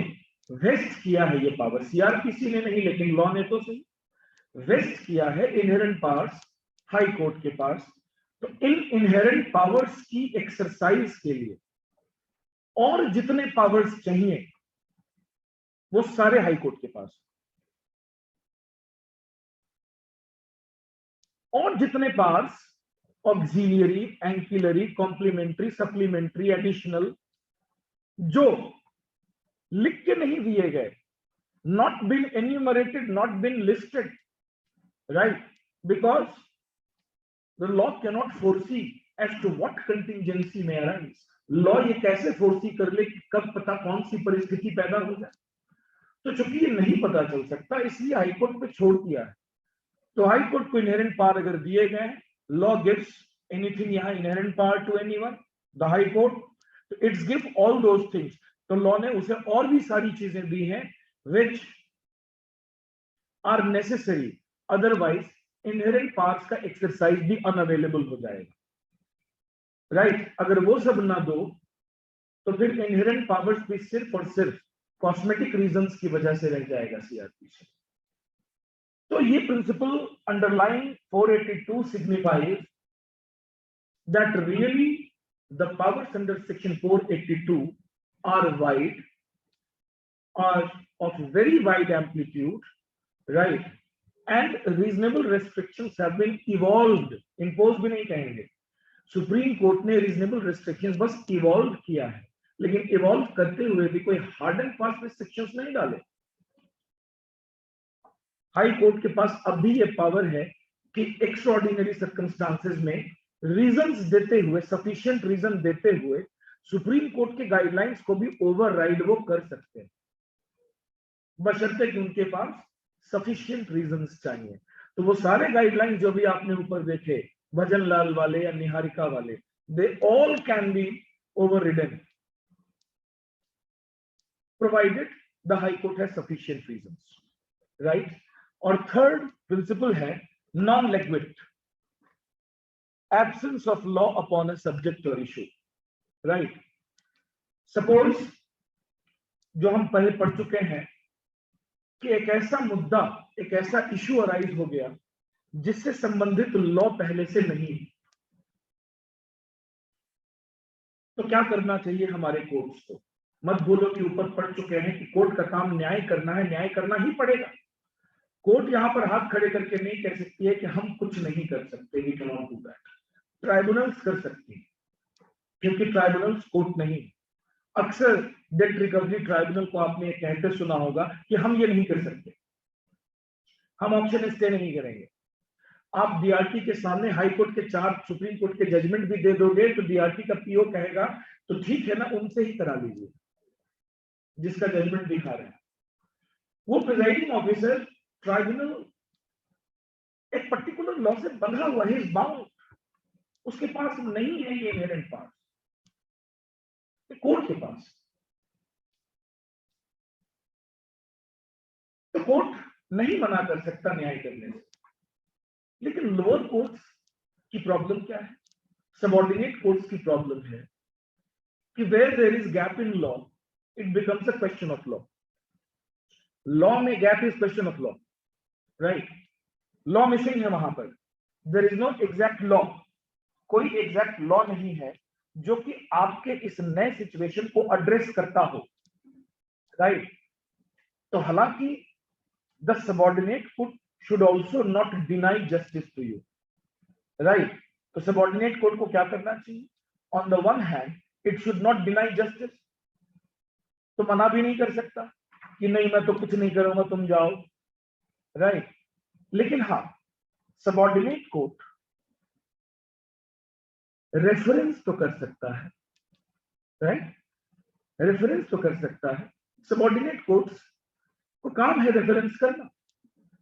वेस्ट किया है ये पावर, सीआरपीसी ने नहीं, लेकिन लॉ ने तो सही वेस्ट किया है इनहेरेंट पावर्स हाई कोर्ट के पास। तो इन इनहेरेंट पावर्स की एक्सरसाइज के लिए और जितने पावर्स चाहिए वो सारे हाई कोर्ट के पास, और जितने powers auxiliary, ancillary, complementary, supplementary, additional जो लिख के नहीं दिए गए, not been enumerated, not been listed, right? Because the law can not foresee as to what contingency में अराइज। लॉ ये कैसे फोरसी कर ले कि कब पता कौन सी परिस्थिति पैदा हो जाए? तो चूंकि ये नहीं पता चल सकता, इसलिए हाईकोर्ट पे छोड़ दिया है। तो हाईकोर्ट को इनहेरेंट पावर अगर दिए गए, लॉ गिव्स एनीथिंग, यहां inherent power to anyone, the high court its give all those things. तो लॉ ने उसे और भी सारी चीजें दी हैं which are necessary, otherwise inherent powers का एक्सरसाइज भी अनअवेलेबल हो जाएगा। राइट? अगर वो सब ना दो तो फिर इनहेरेंट पावर्स भी सिर्फ और सिर्फ कॉस्मेटिक रीजंस की वजह से रह जाएगा सीआरपीसी। तो ये principle underlying 482 signifies that really the powers under section 482 are wide, are of very wide amplitude, right? And reasonable restrictions have been evolved, imposed भी नहीं कहेंगे, सुप्रीम कोर्ट ने रीजनेबल रिस्ट्रिक्शंस बस इवॉल्व किया है, लेकिन इवॉल्व करते हुए भी कोई हार्ड एंड फास्ट रिस्ट्रिक्शंस नहीं डाले। हाई कोर्ट के पास अब भी ये पावर है कि एक्स्ट्राऑर्डिनरी सर्कमस्टांसेस में रीजंस देते हुए, सफिशिएंट रीजन देते हुए सुप्रीम कोर्ट के गाइडलाइंस को भी ओवरराइड वो कर सकते हैं, बशर्ते कि उनके पास सफिशिएंट रीजंस चाहिए। तो वो सारे गाइडलाइंस जो भी आपने ऊपर देखे, भजन लाल वाले या निहारिका वाले, they all can be overridden provided the high court has sufficient reasons, right? और थर्ड प्रिंसिपल है non liquid, absence of law upon a subject और इशू, राइट? सपोज जो हम पहले पढ़ चुके हैं कि एक ऐसा मुद्दा, एक ऐसा इशू अराइज हो गया जिससे संबंधित लॉ पहले से नहीं, तो क्या करना चाहिए हमारे कोर्ट्स को? मत बोलो कि ऊपर पढ़ चुके हैं कि कोर्ट का काम न्याय करना है, न्याय करना ही पड़ेगा। कोर्ट यहाँ पर हाथ खड़े करके नहीं कह सकती है कि हम कुछ नहीं कर सकते, वी कैन नॉट डू दैट। ट्राइब्यूनल्स कर सकती है, क्योंकि ट्राइब्यूनल्स कोर्ट नहीं। अक्सर डेट रिकवरी ट्राइब्यूनल को आपने कहते सुना होगा कि हम ये नहीं कर सकते, हम ऑप्शन स्टे नहीं करेंगे। आप डीआरटी के सामने हाई कोर्ट के 4 सुप्रीम कोर्ट के जजमेंट भी दे दोगे तो डीआरटी का पीओ कहेगा तो ठीक है ना, उनसे ही करा लीजिए जिसका जजमेंट दिखा रहे हैं। वो प्रिजाइडिंग ऑफिसर ट्राइब्यूनल एक पर्टिकुलर लॉ से बंधा हुआ है, इज बाउंड, उसके पास नहीं है ये इनहेरेंट पावर, कोर्ट के पास। तो कोर्ट नहीं मना कर सकता न्याय करने से। लेकिन लोअर कोर्ट्स की प्रॉब्लम क्या है, सबऑर्डिनेट कोर्ट्स की प्रॉब्लम है कि where there is gap in law it becomes a question of law. Law में gap is question of law, right? Law missing है वहां पर, there is no exact law, कोई एग्जैक्ट लॉ नहीं है जो कि आपके इस नए सिचुएशन को एड्रेस करता हो, राइट? तो हालांकि the subordinate court should also not deny justice to you, right? तो subordinate court को क्या करना चाहिए? On the one hand, it should not deny justice, तो मना भी नहीं कर सकता कि नहीं मैं तो कुछ नहीं करूंगा, तुम जाओ, right? लेकिन हाँ, subordinate court रेफरेंस तो कर सकता है, right? रेफरेंस तो कर सकता है। सबऑर्डिनेट कोर्ट्स को काम है रेफरेंस करना,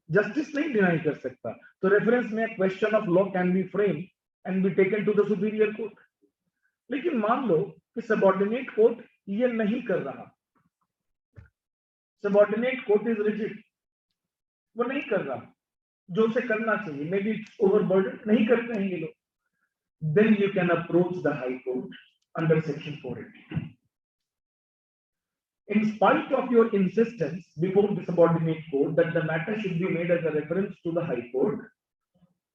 जस्टिस नहीं डिनाई कर सकता। तो रेफरेंस में question of law can be frame and be taken to the superior court. लेकिन मान लो कि सबऑर्डिनेट कोर्ट ये नहीं कर रहा, सबऑर्डिनेट कोर्ट इज रिजिड, वो नहीं कर रहा जो उसे करना चाहिए, मे बी इट्स ओवरबर्डन, नहीं करते हैं ये लोग, then you can approach the high court under section 482। In spite of your insistence before the subordinate court that the matter should be made as a reference to the high court,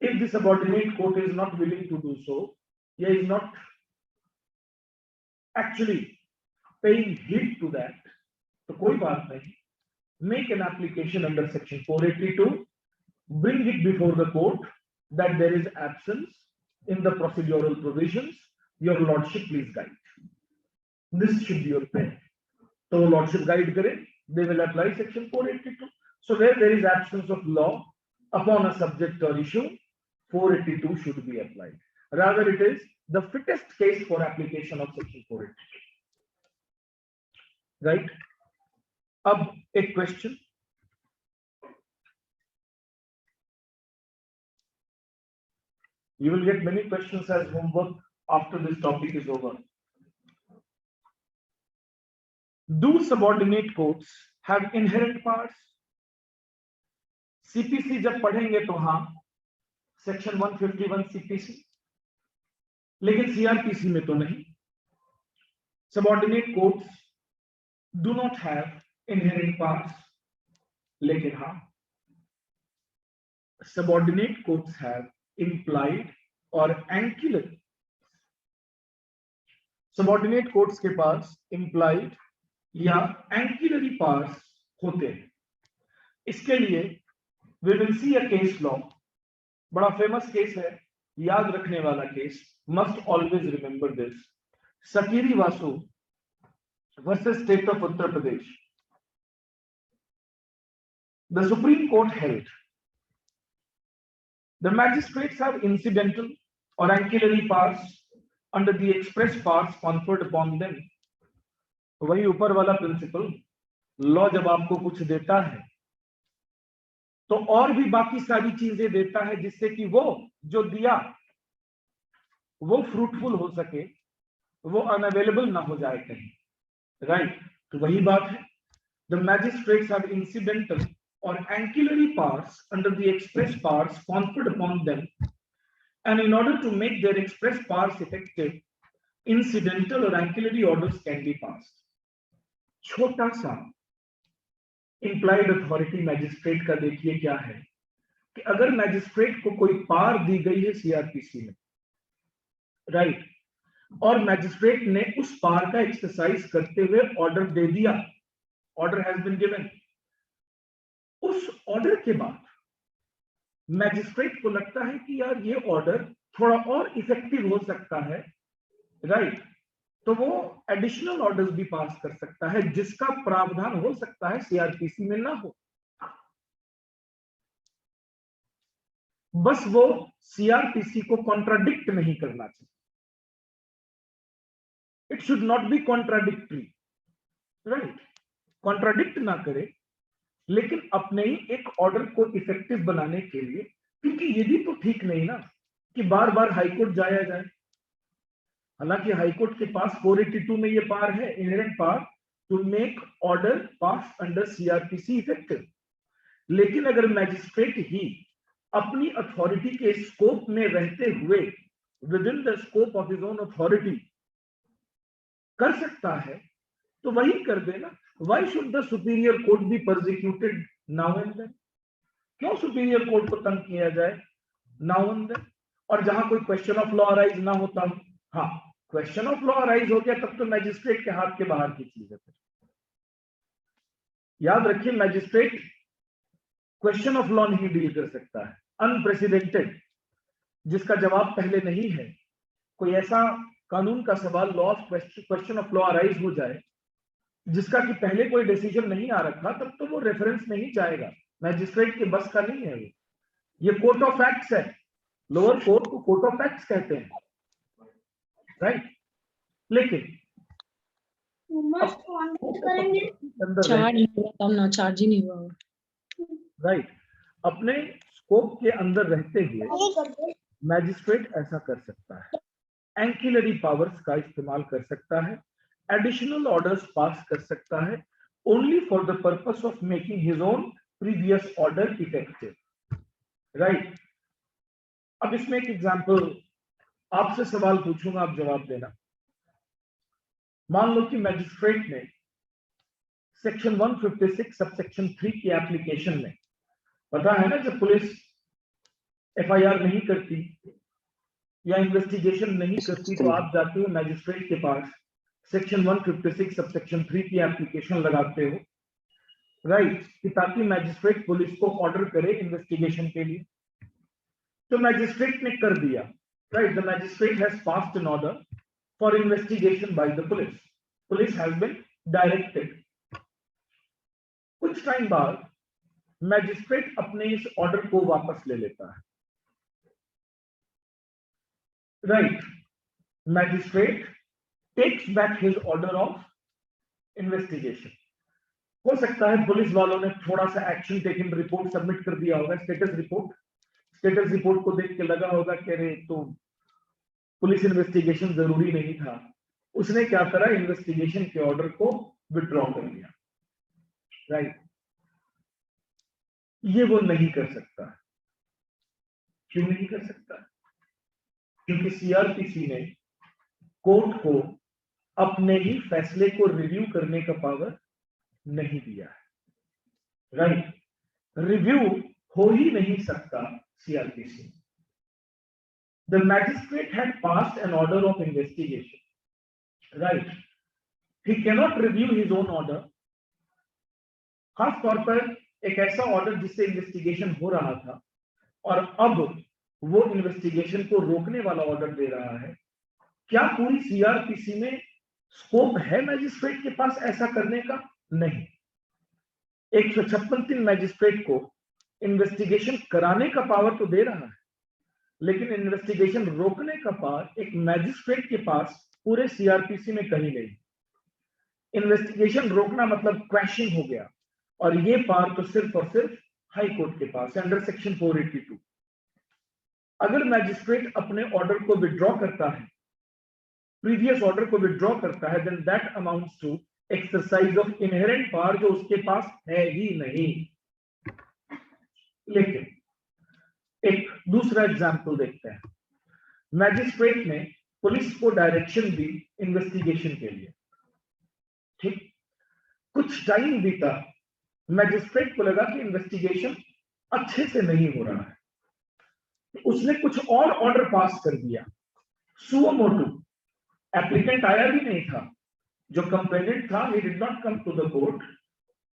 if the subordinate court is not willing to do so, or is not actually paying heed to that, तो कोई बात नहीं, make an application under section 482, bring it before the court that there is absence in the procedural provisions, your lordship please guide. This should be your pen. So lordship guide करे, they will apply section 482. So where there is absence of law upon a subject or issue, 482 should be applied. Rather, it is the fittest case for application of section 482. Right? अब एक question. You will get many questions as homework after this topic is over. Do subordinate courts have inherent powers? CPC जब पढ़ेंगे तो हाँ, section 151 CPC, लेकिन CrPC में तो नहीं। Subordinate courts do not have inherent powers, लेकिन हाँ, सबऑर्डिनेट कोर्ट्स हैव इंप्लाइड और एंकिलरी। सबऑर्डिनेट कोर्ट्स के पास इंप्लाइड या एंकिलरी पावर्स होते हैं। इसके लिए we will see a case law, बड़ा फेमस केस है, याद रखने वाला case, must always remember this, Sakiri Vasu versus state of Uttar Pradesh. The supreme court held the magistrates have incidental or ancillary powers under the express powers conferred upon them। वही ऊपर वाला principal, law जब आपको कुछ देता है तो और भी बाकी सारी चीजें देता है जिससे कि वो जो दिया वो फ्रूटफुल हो सके, वो अनअवेलेबल ना हो जाए कहीं, राइट? तो वही बात है, the magistrates have incidental or ancillary powers under the express powers conferred upon them, and in order to make their express powers effective, incidental or ancillary orders can be passed। छोटा सा implied authority magistrate का देखिए क्या है कि अगर magistrate को कोई पावर दी गई है सीआरपीसी में, राइट, और मैजिस्ट्रेट ने उस पावर का एक्सरसाइज करते हुए ऑर्डर दे दिया, ऑर्डर हैज बीन गिवन। उस ऑर्डर के बाद मैजिस्ट्रेट को लगता है कि यार ये ऑर्डर थोड़ा और इफेक्टिव हो सकता है, राइट, तो वो एडिशनल ऑर्डर्स भी पास कर सकता है जिसका प्रावधान हो सकता है सीआरपीसी में ना हो। बस वो सीआरपीसी को कॉन्ट्राडिक्ट नहीं करना चाहिए, it should not B contradictory, right, contradict ना करे, लेकिन अपने ही एक ऑर्डर को इफेक्टिव बनाने के लिए, क्योंकि ये भी तो ठीक नहीं ना कि बार बार हाईकोर्ट जाया जाए। हालांकि हाईकोर्ट के पास 482 में ये पावर है, inherent power to make order pass under CrPC effective, लेकिन अगर मैजिस्ट्रेट ही अपनी अथॉरिटी के स्कोप में रहते हुए within the scope of his own authority कर सकता है तो वही कर देना। Why should the superior court be persecuted now and then? क्यों सुपीरियर कोर्ट को तंग किया जाए नाउ एंड देन? और जहां कोई क्वेश्चन ऑफ लॉ अराइज ना होता, हाँ क्वेश्चन ऑफ लॉ अराइज हो गया तब तो मैजिस्ट्रेट के हाथ के बाहर की चीज है। याद रखिए, मैजिस्ट्रेट क्वेश्चन ऑफ लॉ नहीं डील कर सकता है, अनप्रेसिडेंटेड, जिसका जवाब पहले नहीं है। कोई ऐसा कानून का सवाल, law of question of law arise हो जाए जिसका कि पहले कोई डिसीजन नहीं आ रखा, तब तो वो रेफरेंस नहीं जाएगा, मैजिस्ट्रेट के बस का नहीं है वो। ये कोर्ट ऑफ फैक्ट्स है, लोअर कोर्ट को कोर्ट ऑफ फैक्ट्स कहते हैं, राइट। लेकिन राइट, अपने स्कोप के अंदर रहते हुए मैजिस्ट्रेट ऐसा कर सकता है, एंकिलरी पावर्स का इस्तेमाल कर सकता है, एडिशनल ऑर्डर्स पास कर सकता है, only for the purpose of making his own previous order effective, right. अब इसमें एक एग्जांपल, आपसे सवाल पूछूंगा, आप जवाब देना। मान लो कि मैजिस्ट्रेट ने सेक्शन 156 सबसेक्शन 3 की एप्लीकेशन में, पता है ना जब पुलिस एफआईआर नहीं करती या इन्वेस्टिगेशन नहीं करती तो आप जाते हो मैजिस्ट्रेट के पास, सेक्शन 156 सबसेक्शन 3 की एप्लीकेशन लगाते हो, राइट, कि ताकि मैजिस्ट्रेट पुलिस को ऑर्डर करे इन्वेस्टिगेशन के लिए। तो मैजिस्ट्रेट ने कर दिया, right, the magistrate has passed an order for investigation by the police, police has been directed. कुछ टाइम बाद मैजिस्ट्रेट अपने इस ऑर्डर को वापस ले लेता है, right, magistrate takes back his order of investigation. हो सकता है पुलिस वालों ने थोड़ा सा एक्शन टेकन, रिपोर्ट सबमिट कर दिया होगा, स्टेटस रिपोर्ट को देख के लगा होगा कि अरे तो पुलिस इन्वेस्टिगेशन जरूरी नहीं था, उसने क्या करा, इन्वेस्टिगेशन के ऑर्डर को विड्रॉ कर लिया, राइट। ये वो नहीं कर सकता। क्यों नहीं कर सकता? क्योंकि सीआरपीसी ने कोर्ट को अपने ही फैसले को रिव्यू करने का पावर नहीं दिया है, राइट। रिव्यू हो ही नहीं सकता CrPC. The magistrate had passed an order of investigation, right, he can not review his own order. खास तौर पर एक ऐसा ऑर्डर जिससे इन्वेस्टिगेशन हो रहा था और अब वो इन्वेस्टिगेशन को रोकने वाला ऑर्डर दे रहा है। क्या पूरी सीआरपीसी में स्कोप है मैजिस्ट्रेट के पास ऐसा करने का? नहीं। 156(3) मैजिस्ट्रेट को इन्वेस्टिगेशन कराने का पावर तो दे रहा है, लेकिन इन्वेस्टिगेशन रोकने का पावर एक मैजिस्ट्रेट के पास पूरे सीआरपीसी में कहीं नहीं। इन्वेस्टिगेशन रोकना मतलब क्रैशिंग हो गया, और ये पावर तो सिर्फ और सिर्फ हाई कोर्ट के पास है अंडर सेक्शन 482। अगर मैजिस्ट्रेट अपने ऑर्डर को विड्रॉ करता है, प्रीवियस ऑर्डर को विड्रॉ करता है, then that amounts to exercise of inherent power जो उसके पास है ही नहीं। लेकिन एक दूसरा एग्जांपल देखते हैं। मैजिस्ट्रेट ने पुलिस को डायरेक्शन दी इन्वेस्टिगेशन के लिए, ठीक, कुछ टाइम बीता, मैजिस्ट्रेट को लगा कि इन्वेस्टिगेशन अच्छे से नहीं हो रहा है, उसने कुछ और ऑर्डर पास कर दिया सुओ मोटो, एप्लीकेंट आया भी नहीं था, जो कंप्लेनेंट था he did not come to the court,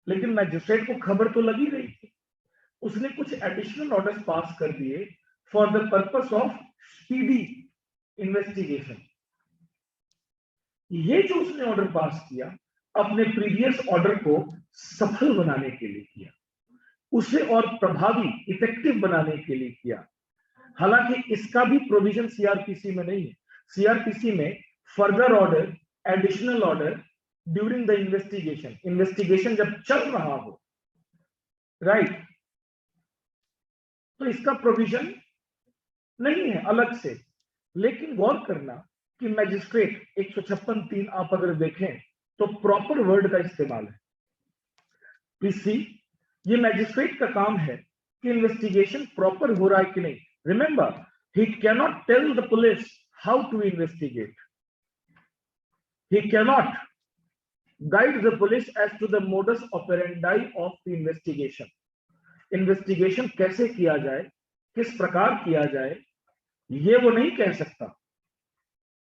लेकिन मैजिस्ट्रेट को खबर तो लगी रही थी। उसने कुछ एडिशनल ऑर्डर्स पास कर दिए for the purpose of speedy investigation. ये जो उसने ऑर्डर पास किया अपने प्रीवियस ऑर्डर को सफल बनाने के लिए किया, उसे और प्रभावी इफेक्टिव बनाने के लिए किया। हालांकि इसका भी प्रोविजन सीआरपीसी में नहीं है। सीआरपीसी में further order, additional order during the investigation, investigation जब चल रहा हो, राइट, तो इसका प्रोविजन नहीं है अलग से। लेकिन गौर करना कि मैजिस्ट्रेट 156(3) आप अगर देखें तो प्रॉपर वर्ड का इस्तेमाल है। पीसी, ये मैजिस्ट्रेट का काम है कि इन्वेस्टिगेशन प्रॉपर हो रहा है कि नहीं। Remember, he cannot tell the police how to investigate, he cannot guide the police as to the modus operandi of the investigation. Investigation कैसे किया जाए, किस प्रकार किया जाए, ये वो नहीं कह सकता,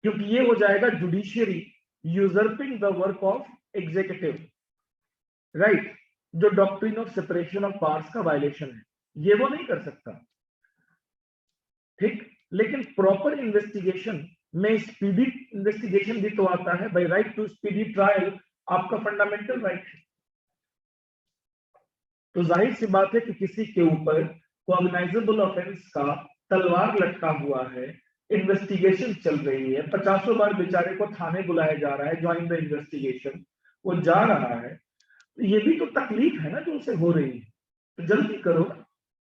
क्योंकि ये हो जाएगा judiciary usurping the work of executive, right, जो doctrine of separation of powers का वायलेशन है, ये वो नहीं कर सकता। ठीक, लेकिन प्रॉपर इन्वेस्टिगेशन में स्पीडी इन्वेस्टिगेशन भी तो आता है। By right to speedy trial आपका फंडामेंटल राइट है। तो जाहिर सी बात है कि किसी के ऊपर कॉग्नाइजेबल ऑफेंस का तलवार लटका हुआ है, इन्वेस्टिगेशन चल रही है, 50 बार बेचारे को थाने बुलाया जा रहा है, ज्वाइन द इन्वेस्टिगेशन, वो जा रहा है, ये भी तो तकलीफ है ना जो उसे हो रही है। तो जल्दी करो,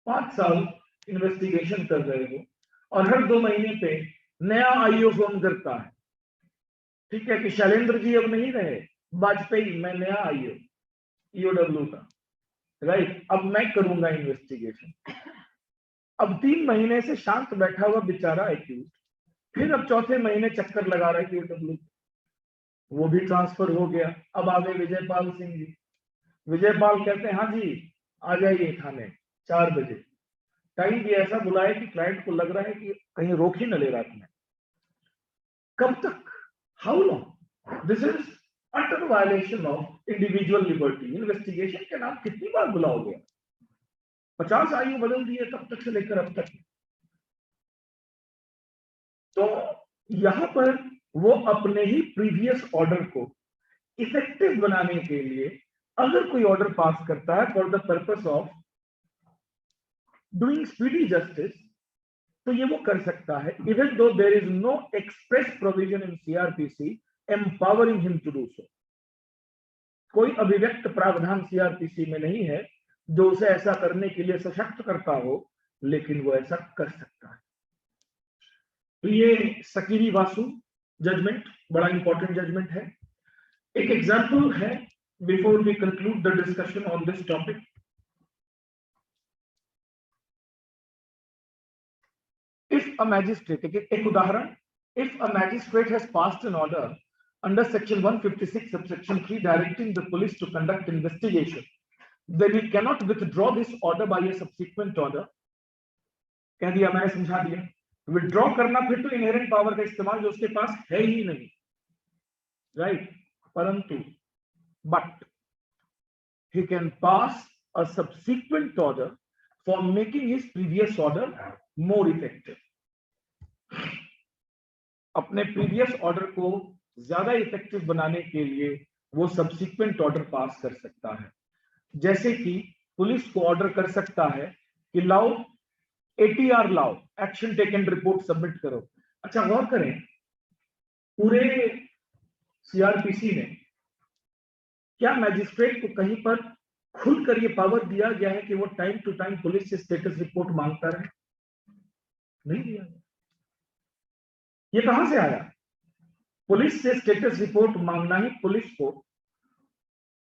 5 साल इन्वेस्टिगेशन कर रहे हो और हर 2 महीने पे नया आईओ फोन करता है, ठीक है, कि शैलेंद्र जी अब नहीं रहे, वाजपेयी, मैं नया आईओ ईओडब्ल्यू का, राइट, अब मैं करूंगा इन्वेस्टिगेशन। अब 3 महीने से शांत बैठा हुआ बेचारा एक्यूज, फिर अब 4थे महीने चक्कर लगा रहा है कि ईओडब्ल्यू, वो भी ट्रांसफर हो गया। अब आ गए विजयपाल सिंह जी। विजयपाल कहते हैं हाँ जी आ जाइए थाने 4 बजे। टाइम भी ऐसा बुलाए कि क्लाइंट को लग रहा है कि कहीं रोक ही न ले रात में। कब तक, how long? This is utter violation of individual liberty. Investigation के नाम कितनी बार बुलाओगे? 50 आयु बदल दिए तब तक से लेकर अब तक। तो यहां पर वो अपने ही प्रीवियस ऑर्डर को इफेक्टिव बनाने के लिए अगर कोई ऑर्डर पास करता है for the purpose of doing speedy justice, तो ये वो कर सकता है, even though there is no express provision in CrPC empowering him to do so. कोई अभिव्यक्त प्रावधान सीआरपीसी में नहीं है जो उसे ऐसा करने के लिए सशक्त करता हो, लेकिन वो ऐसा कर सकता है। तो ये सकीरी वासु जजमेंट बड़ा इंपॉर्टेंट जजमेंट है। एक एग्जांपल है before we conclude the discussion on this topic. If a magistrate, एक उदाहरण, if a magistrate has passed an order under section 156 subsection 3 directing the police to conduct investigation, then he cannot withdraw this order by a subsequent order. कह दिया, मैंने समझा दिया। Withdraw करना फिर तो इनहेरेंट पावर का इस्तेमाल जो उसके पास है ही नहीं, राइट, परंतु but he can pass a subsequent order for making his previous order more effective. अपने प्रीवियस ऑर्डर को ज्यादा इफेक्टिव बनाने के लिए वो सब्सिक्वेंट ऑर्डर पास कर सकता है। जैसे कि पुलिस को ऑर्डर कर सकता है कि लाओ एटीआर लाओ, एक्शन टेकन रिपोर्ट सबमिट करो। अच्छा गौर करें, पूरे सीआरपीसी में क्या मैजिस्ट्रेट को कहीं पर खुलकर ये पावर दिया गया है कि वो टाइम टू टाइम पुलिस से स्टेटस रिपोर्ट मांगता रहे? नहीं दिया। ये कहां से आया? पुलिस से स्टेटस रिपोर्ट मांगना ही पुलिस को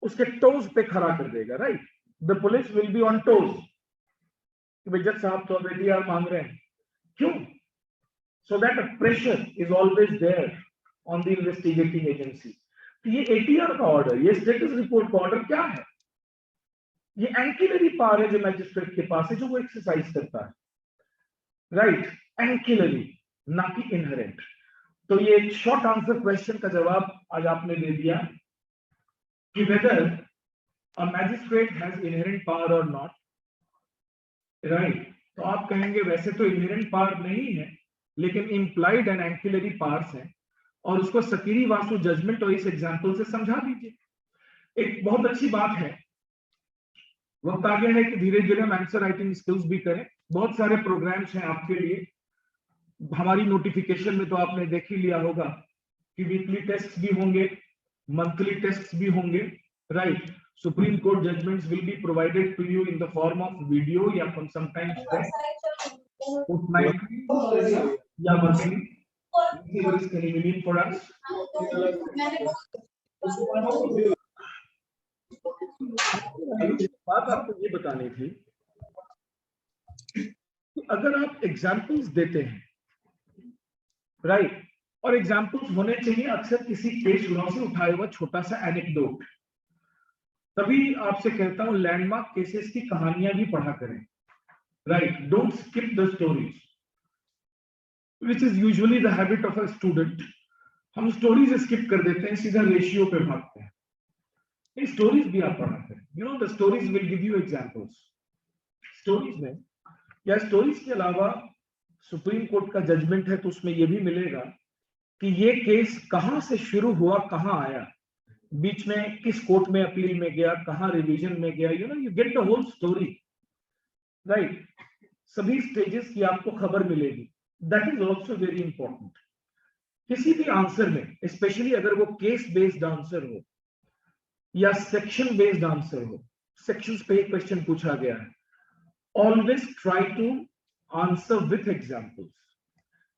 उसके टोज पे खड़ा कर देगा, right? The police will be on toes कि जज साहब तो अब एटीआर मांग रहे हैं, क्यों? So that a pressure is always there on the investigating agency. तो ये एटीआर का ऑर्डर, ये स्टेटस रिपोर्ट का ऑर्डर क्या है? ये एंकिलरी पावर है जो मैजिस्ट्रेट के पास है, जो वो एक्सरसाइज करता है, राइट? एंकिलरी, ना कि इनहेरेंट। तो ये एक शॉर्ट आंसर क्वेश्चन का जवाब आज आपने दे दिया कि weather a magistrate has inherent power और नॉट, राइट। तो आप कहेंगे वैसे तो इनहेरेंट पावर नहीं है, लेकिन इंप्लाइड एंड एंसिलरी पावर्स हैं, और उसको सकीरी वास्तु जजमेंट और इस एग्जांपल से समझा दीजिए। एक बहुत अच्छी बात है, वक्त आ गया है कि धीरे धीरे हम आंसर राइटिंग स्किल्स भी करें। बहुत सारे प्रोग्राम्स हैं आपके लिए, हमारी नोटिफिकेशन में तो आपने देख ही लिया होगा कि वीकली टेस्ट भी होंगे, मंथली टेस्ट भी होंगे, right. Supreme court judgments will be provided to you in the form of video या समटाइम्स fortnightly या monthly, whatever is convenient for us. बात आपको ये बतानी थी कि अगर आप एग्जाम्पल्स देते हैं, राइट, और एग्जाम्पल्स होने चाहिए अक्सर किसी केस लॉ से उठाया हुआ छोटा सा एनेक्डोट, तभी आपसे कहता हूं लैंडमार्क केसेस की कहानियां भी पढ़ा करें, right. Don't skip the stories which is usually the habit of a student. हम स्टोरीज स्किप कर देते हैं, सीधा रेशियो पे भागते हैं। स्टोरीज भी आप पढ़ा करें, you know the stories will give you examples. Stories में या स्टोरीज के अलावा सुप्रीम कोर्ट का जजमेंट है तो उसमें यह भी मिलेगा कि ये केस कहां से शुरू हुआ, कहां आया, बीच में किस कोर्ट में अपील में गया, कहां रिवीजन में गया, you know you get the whole story, right. सभी स्टेजेस की आपको खबर मिलेगी। That is also very important. किसी भी आंसर में, स्पेशली अगर वो केस बेस्ड आंसर हो या सेक्शन बेस्ड आंसर हो, सेक्शंस पे एक क्वेश्चन पूछा गया है, always try to answer with examples.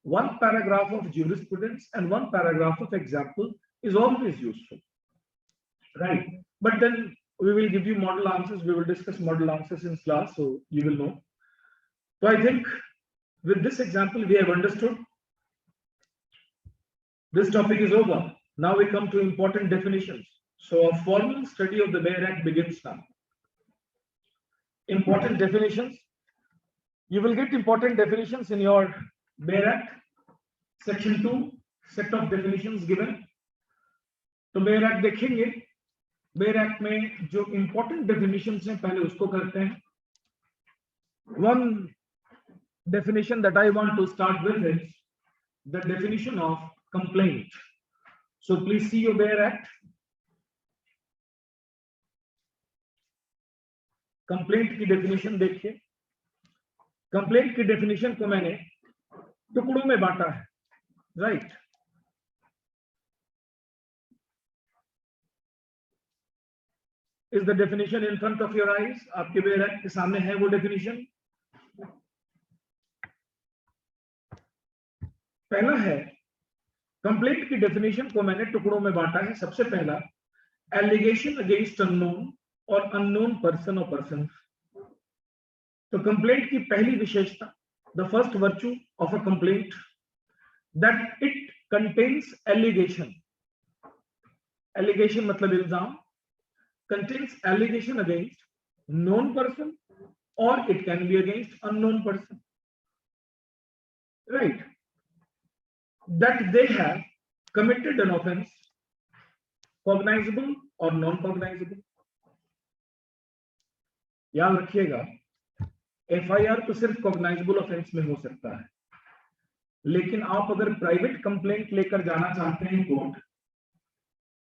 One paragraph of jurisprudence and one paragraph of example is always useful, right? But then we will give you model answers, we will discuss model answers in class, so you will know. So I think with this example we have understood this topic is over. Now we come to important definitions. So a formal study of the Bayer Act begins now. Important definitions. You will get important definitions in your Bayer Act, section 2, set of definitions given. तो Bayer Act देखेंगे। Bayer Act में जो important definitions हैं पहले उसको करते हैं। One definition that I want to start with is the definition of complaint. So please see your Bayer Act. Complaint की डेफिनेशन देखिए। कंप्लेंट की डेफिनेशन को मैंने टुकड़ों में बांटा है, right. Is the definition in front of your eyes? आपके बेयर एक्ट के सामने है वो डेफिनेशन। पहला है, कंप्लेंट की डेफिनेशन को मैंने टुकड़ों में बांटा है। सबसे पहला, एलिगेशन अगेंस्ट अननोन और अननोन पर्सन और पर्सन। तो कंप्लेंट की पहली विशेषता, the first virtue of a complaint, that it contains allegation. Allegation मतलब इल्जाम। Contains allegation against known person और it can be against unknown person, right, that they have committed an offence, cognizable और non cognizable. याद रखिएगा, FIR तो सिर्फ cognisable offence में हो सकता है, लेकिन आप अगर प्राइवेट कंप्लेंट लेकर जाना चाहते हैं कोर्ट,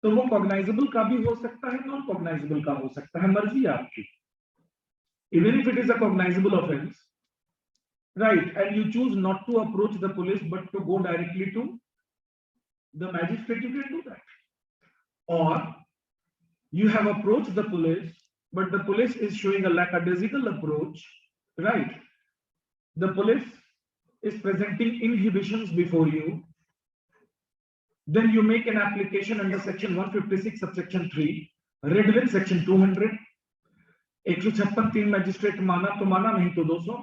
तो वो कॉग्नाइजेबल का भी हो सकता है, नॉन कॉग्नाइजेबल का हो सकता है, मर्जी है आपकी। Even if it is a cognizable offence, right, and you choose not to approach the police but to go directly to the magistrate, you can do that. और you have approached the police, but the police is showing a lackadaisical approach, right? The police is presenting inhibitions before you. Then you make an application under section 156 subsection 3, read with section 200. 156 3 magistrate माना तो माना, नहीं तो 200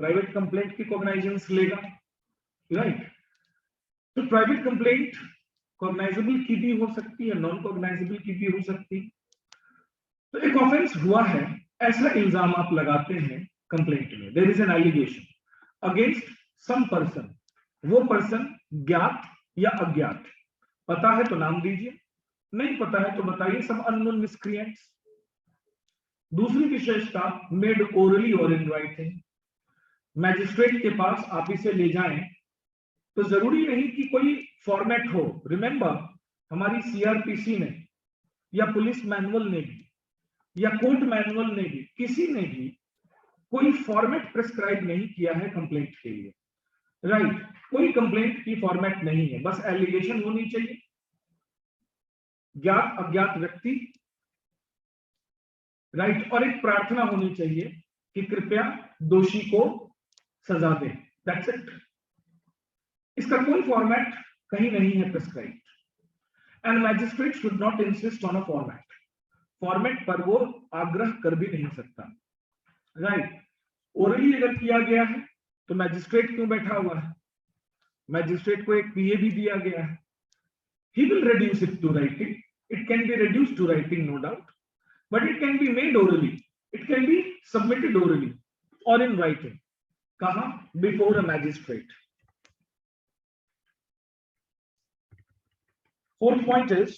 private complaint की कॉग्नाइजेंस लेगा, right. तो private complaint cognisable की भी हो सकती है, नॉन कॉग्नाइजेबल की भी हो सकती है। तो एक ऑफेंस हुआ है, ऐसा इल्जाम आप लगाते हैं कंप्लेंट में, there is an allegation against some person. वो पर्सन ज्ञात या अज्ञात? पता है तो नाम दीजिए, नहीं पता है तो बताइए। सब अननोन मिसक्रिएंट्स। दूसरी विशेषता, मेड ओरली और इन राइटिंग। मैजिस्ट्रेट के पास आप इसे ले जाएं तो जरूरी नहीं कि कोई फॉर्मेट हो। रिमेंबर, हमारी सीआरपीसी ने या पुलिस मैनुअल ने भी या कोर्ट मैनुअल ने भी, किसी ने भी कोई फॉर्मेट प्रिस्क्राइब नहीं किया है कंप्लेंट के लिए। राइट, कोई कंप्लेंट की फॉर्मेट नहीं है, बस एलिगेशन होनी चाहिए, ज्ञात अज्ञात व्यक्ति, राइट, और एक प्रार्थना होनी चाहिए कि कृपया दोषी को सजा दें। That's it. इसका कोई फॉर्मेट कहीं नहीं है prescribe. And magistrate should not insist on a format. Format पर वो आग्रह कर भी नहीं सकता। राइट, ओरली अगर किया गया है तो मैजिस्ट्रेट क्यों बैठा हुआ है? मैजिस्ट्रेट को एक पीए भी दिया गया है। He will reduce it to writing. It can be reduced to writing, no doubt, but it can be made orally. It can be submitted orally or in writing. कहाँ? Before a magistrate. Fourth point is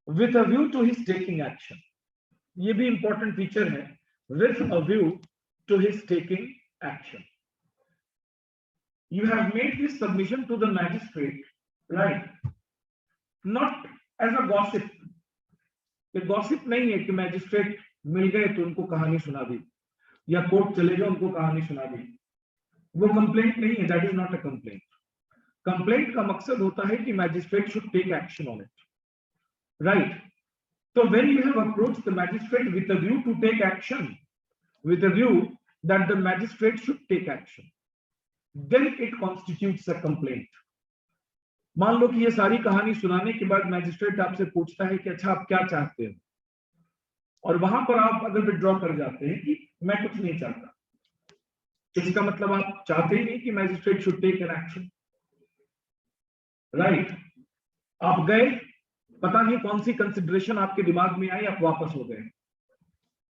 with a view to his taking action. ये भी important feature है, with a view to his taking action. You have made this submission to the magistrate, right? Not as a gossip. ये gossip नहीं है कि magistrate मिल गए तो उनको कहानी सुना दी या कोर्ट चले गए उनको कहानी सुना दी। वो कंप्लेंट नहीं है, that is not a complaint. Complaint का मकसद होता है कि magistrate should take action on it, right? तो when you have approached the magistrate with a view to take action, with a view that the magistrate should take action, then it constitutes a complaint. मान लो कि ये सारी कहानी सुनाने के बाद मैजिस्ट्रेट आपसे पूछता है कि अच्छा आप क्या चाहते हो, और वहां पर आप अगर विड्रॉ कर जाते हैं कि मैं कुछ नहीं चाहता, इसका मतलब आप चाहते ही नहीं कि magistrate should take an action, right? आप गए, पता नहीं कौन सी कंसिडरेशन आपके दिमाग में आई, आप वापस हो गए,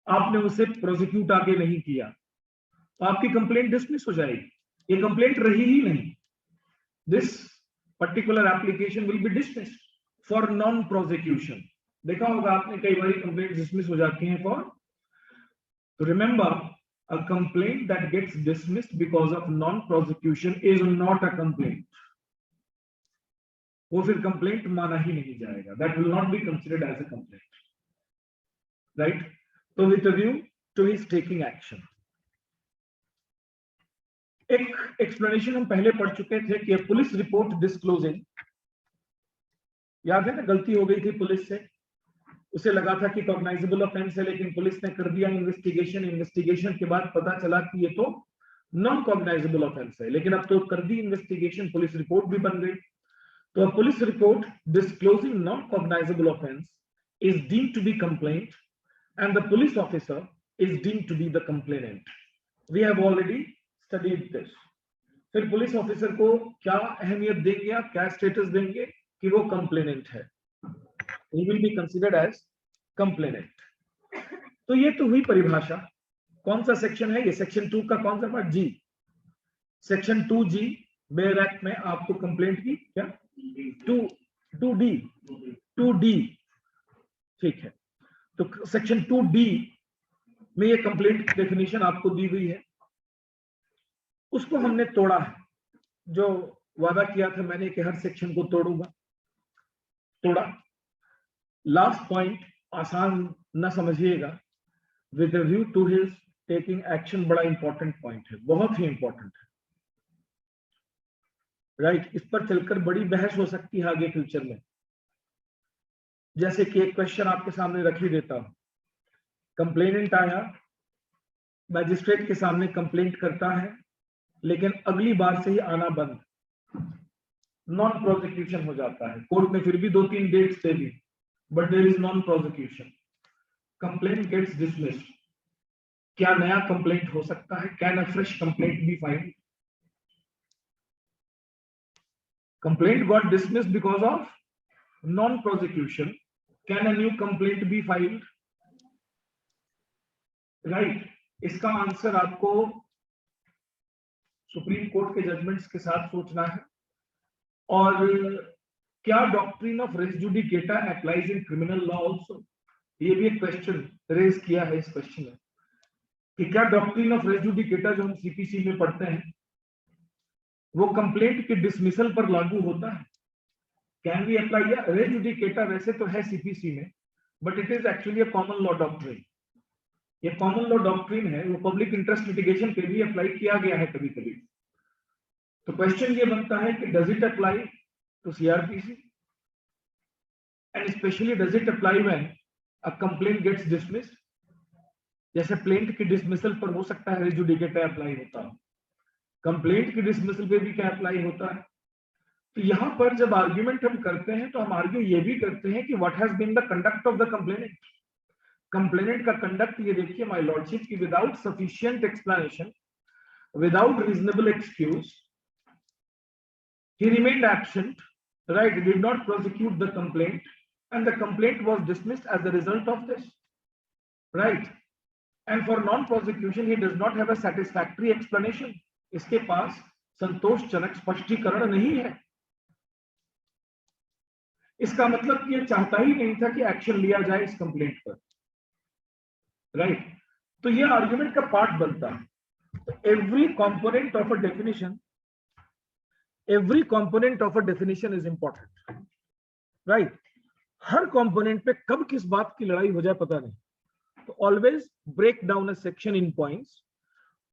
आपने उसे प्रोसिक्यूट आगे नहीं किया, तो आपकी कंप्लेंट डिसमिस हो जाएगी। ये कंप्लेंट रही ही नहीं। This particular application will be dismissed for non prosecution. देखा होगा आपने, कई बार कंप्लेंट डिसमिस हो जाती हैं फॉर, तो remember, a complaint that gets dismissed because of non prosecution is not a complaint. वो फिर कंप्लेंट माना ही नहीं जाएगा, that will not be considered as a complaint, right? तो with a view to his taking action, एक explanation हम पहले पढ़ चुके थे कि पुलिस रिपोर्ट डिस्क्लोजिंग, याद है ना, गलती हो गई थी पुलिस से, उसे लगा था कि कॉग्नाइजेबल ऑफेंस है, लेकिन पुलिस ने कर दिया इन्वेस्टिगेशन, इन्वेस्टिगेशन के बाद पता चला कि ये तो नॉन कॉग्नाइजेबल ऑफेंस है, लेकिन अब तो कर दी इन्वेस्टिगेशन, पुलिस रिपोर्ट भी बन गई। तो police report disclosing non cognizable offence is deemed to be complaint and the police officer is deemed to be the complainant. We have already studied this. फिर पुलिस ऑफिसर को क्या अहमियत देंगे आप, क्या स्टेटस देंगे कि वो कंप्लेनेंट है, he will be considered as complainant। तो ये तो हुई परिभाषा। कौन सा सेक्शन है ये? सेक्शन 2 का कौन सा पार्ट? जी, सेक्शन 2G बेयर एक्ट में आपको कंप्लेंट की क्या 2D, ठीक है। तो सेक्शन 2D में ये कंप्लेंट डेफिनेशन आपको दी हुई है, उसको हमने तोड़ा है। जो वादा किया था मैंने कि हर सेक्शन को तोड़ूंगा, तोड़ा। लास्ट पॉइंट आसान ना समझिएगा, with view to his taking action, बड़ा इंपॉर्टेंट पॉइंट है, बहुत ही इंपॉर्टेंट है, राइट? इस पर चलकर बड़ी बहस हो सकती है आगे फ्यूचर में। जैसे कि एक क्वेश्चन आपके सामने रख ही देता हूं, कंप्लेनेंट आया, मैजिस्ट्रेट के सामने कंप्लेंट करता है, लेकिन अगली बार से ही आना बंद, नॉन प्रोसिक्यूशन हो जाता है। कोर्ट ने फिर भी 2-3 डेट्स दे दी, but there is non-prosecution, complaint gets dismissed। क्या नया कंप्लेंट हो सकता है? Can a fresh complaint be filed? Complaint got dismissed because of non-prosecution, can a new complaint be filed? Right? इसका आंसर आपको सुप्रीम कोर्ट के जजमेंट्स के साथ सोचना है। और क्या doctrine of res judicata applies in criminal law also, ये भी एक क्वेश्चन रेज किया है इस क्वेश्चन में कि क्या डॉक्ट्रिन ऑफ रेस जुडिकेटा जो हम सीपीसी में पढ़ते हैं वो कंप्लेंट के डिसमिसल पर लागू होता है, कैन वी अप्लाई, या रेस जुडिकेटा वैसे तो है सीपीसी में but it is actually a common law doctrine, ये कॉमन लॉ डॉक्ट्रिन है, वो पब्लिक इंटरेस्ट लिटिगेशन पे भी अप्लाई किया गया है कभी कभी। तो क्वेश्चन ये बनता है कि does it apply to CrPC and specially does it apply when a complaint gets dismissed, जैसे प्लेंट की डिसमिसल पर हो सकता है रेस जुडिकेटा अप्लाई होता है, कंप्लेंट की डिसमिसल पे भी क्या अप्लाई होता है। तो यहां पर जब आर्ग्यूमेंट हम करते हैं तो हम आर्ग्यू ये भी करते हैं कि what has been the conduct of the complainant, complainant का कंडक्ट ये देखिए माय लॉर्डशिप की without sufficient explanation, without reasonable excuse, he remained absent, right, did not prosecute the complaint and the complaint was dismissed as a result of this, right, and for non prosecution he does not have a satisfactory explanation, इसके पास संतोषजनक स्पष्टीकरण नहीं है, इसका मतलब कि ये चाहता ही नहीं था कि एक्शन लिया जाए इस कंप्लेंट पर, राइट। तो ये आर्गुमेंट का पार्ट बनता है। Every component of a definition, every component of a definition is important, right. Her component पे कब किस बात की लड़ाई हो जाए पता नहीं, तो always break down a section in points,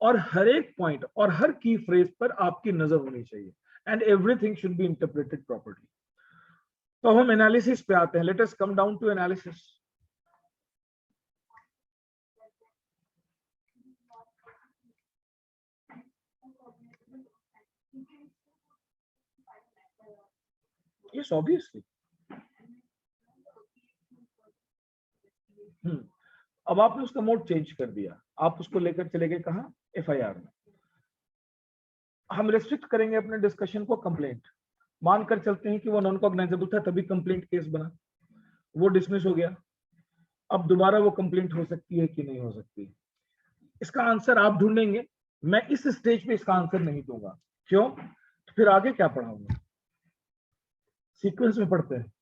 और हर एक पॉइंट और हर की फ्रेज पर आपकी नजर होनी चाहिए and everything should be interpreted properly. तो हम एनालिसिस पे आते हैं, let us come down to analysis. Yes obviously. अब आपने उसका मोड चेंज कर दिया, आप उसको लेकर चले गए कहां, एफआईआर में। हम रेस्ट्रिक्ट करेंगे अपने डिस्कशन को कंप्लेंट, मानकर चलते हैं कि वो नॉन कॉग्नाइजेबल था तभी कंप्लेंट केस बना, वो डिसमिस हो गया, अब दोबारा वो कंप्लेंट हो सकती है कि नहीं हो सकती, इसका आंसर आप ढूंढेंगे, मैं इस स्टेज पे इसका आंसर नहीं दूंगा। क्यों? तो फिर आगे क्या पढ़ाऊंगा, सीक्वेंस में पढ़ते हैं,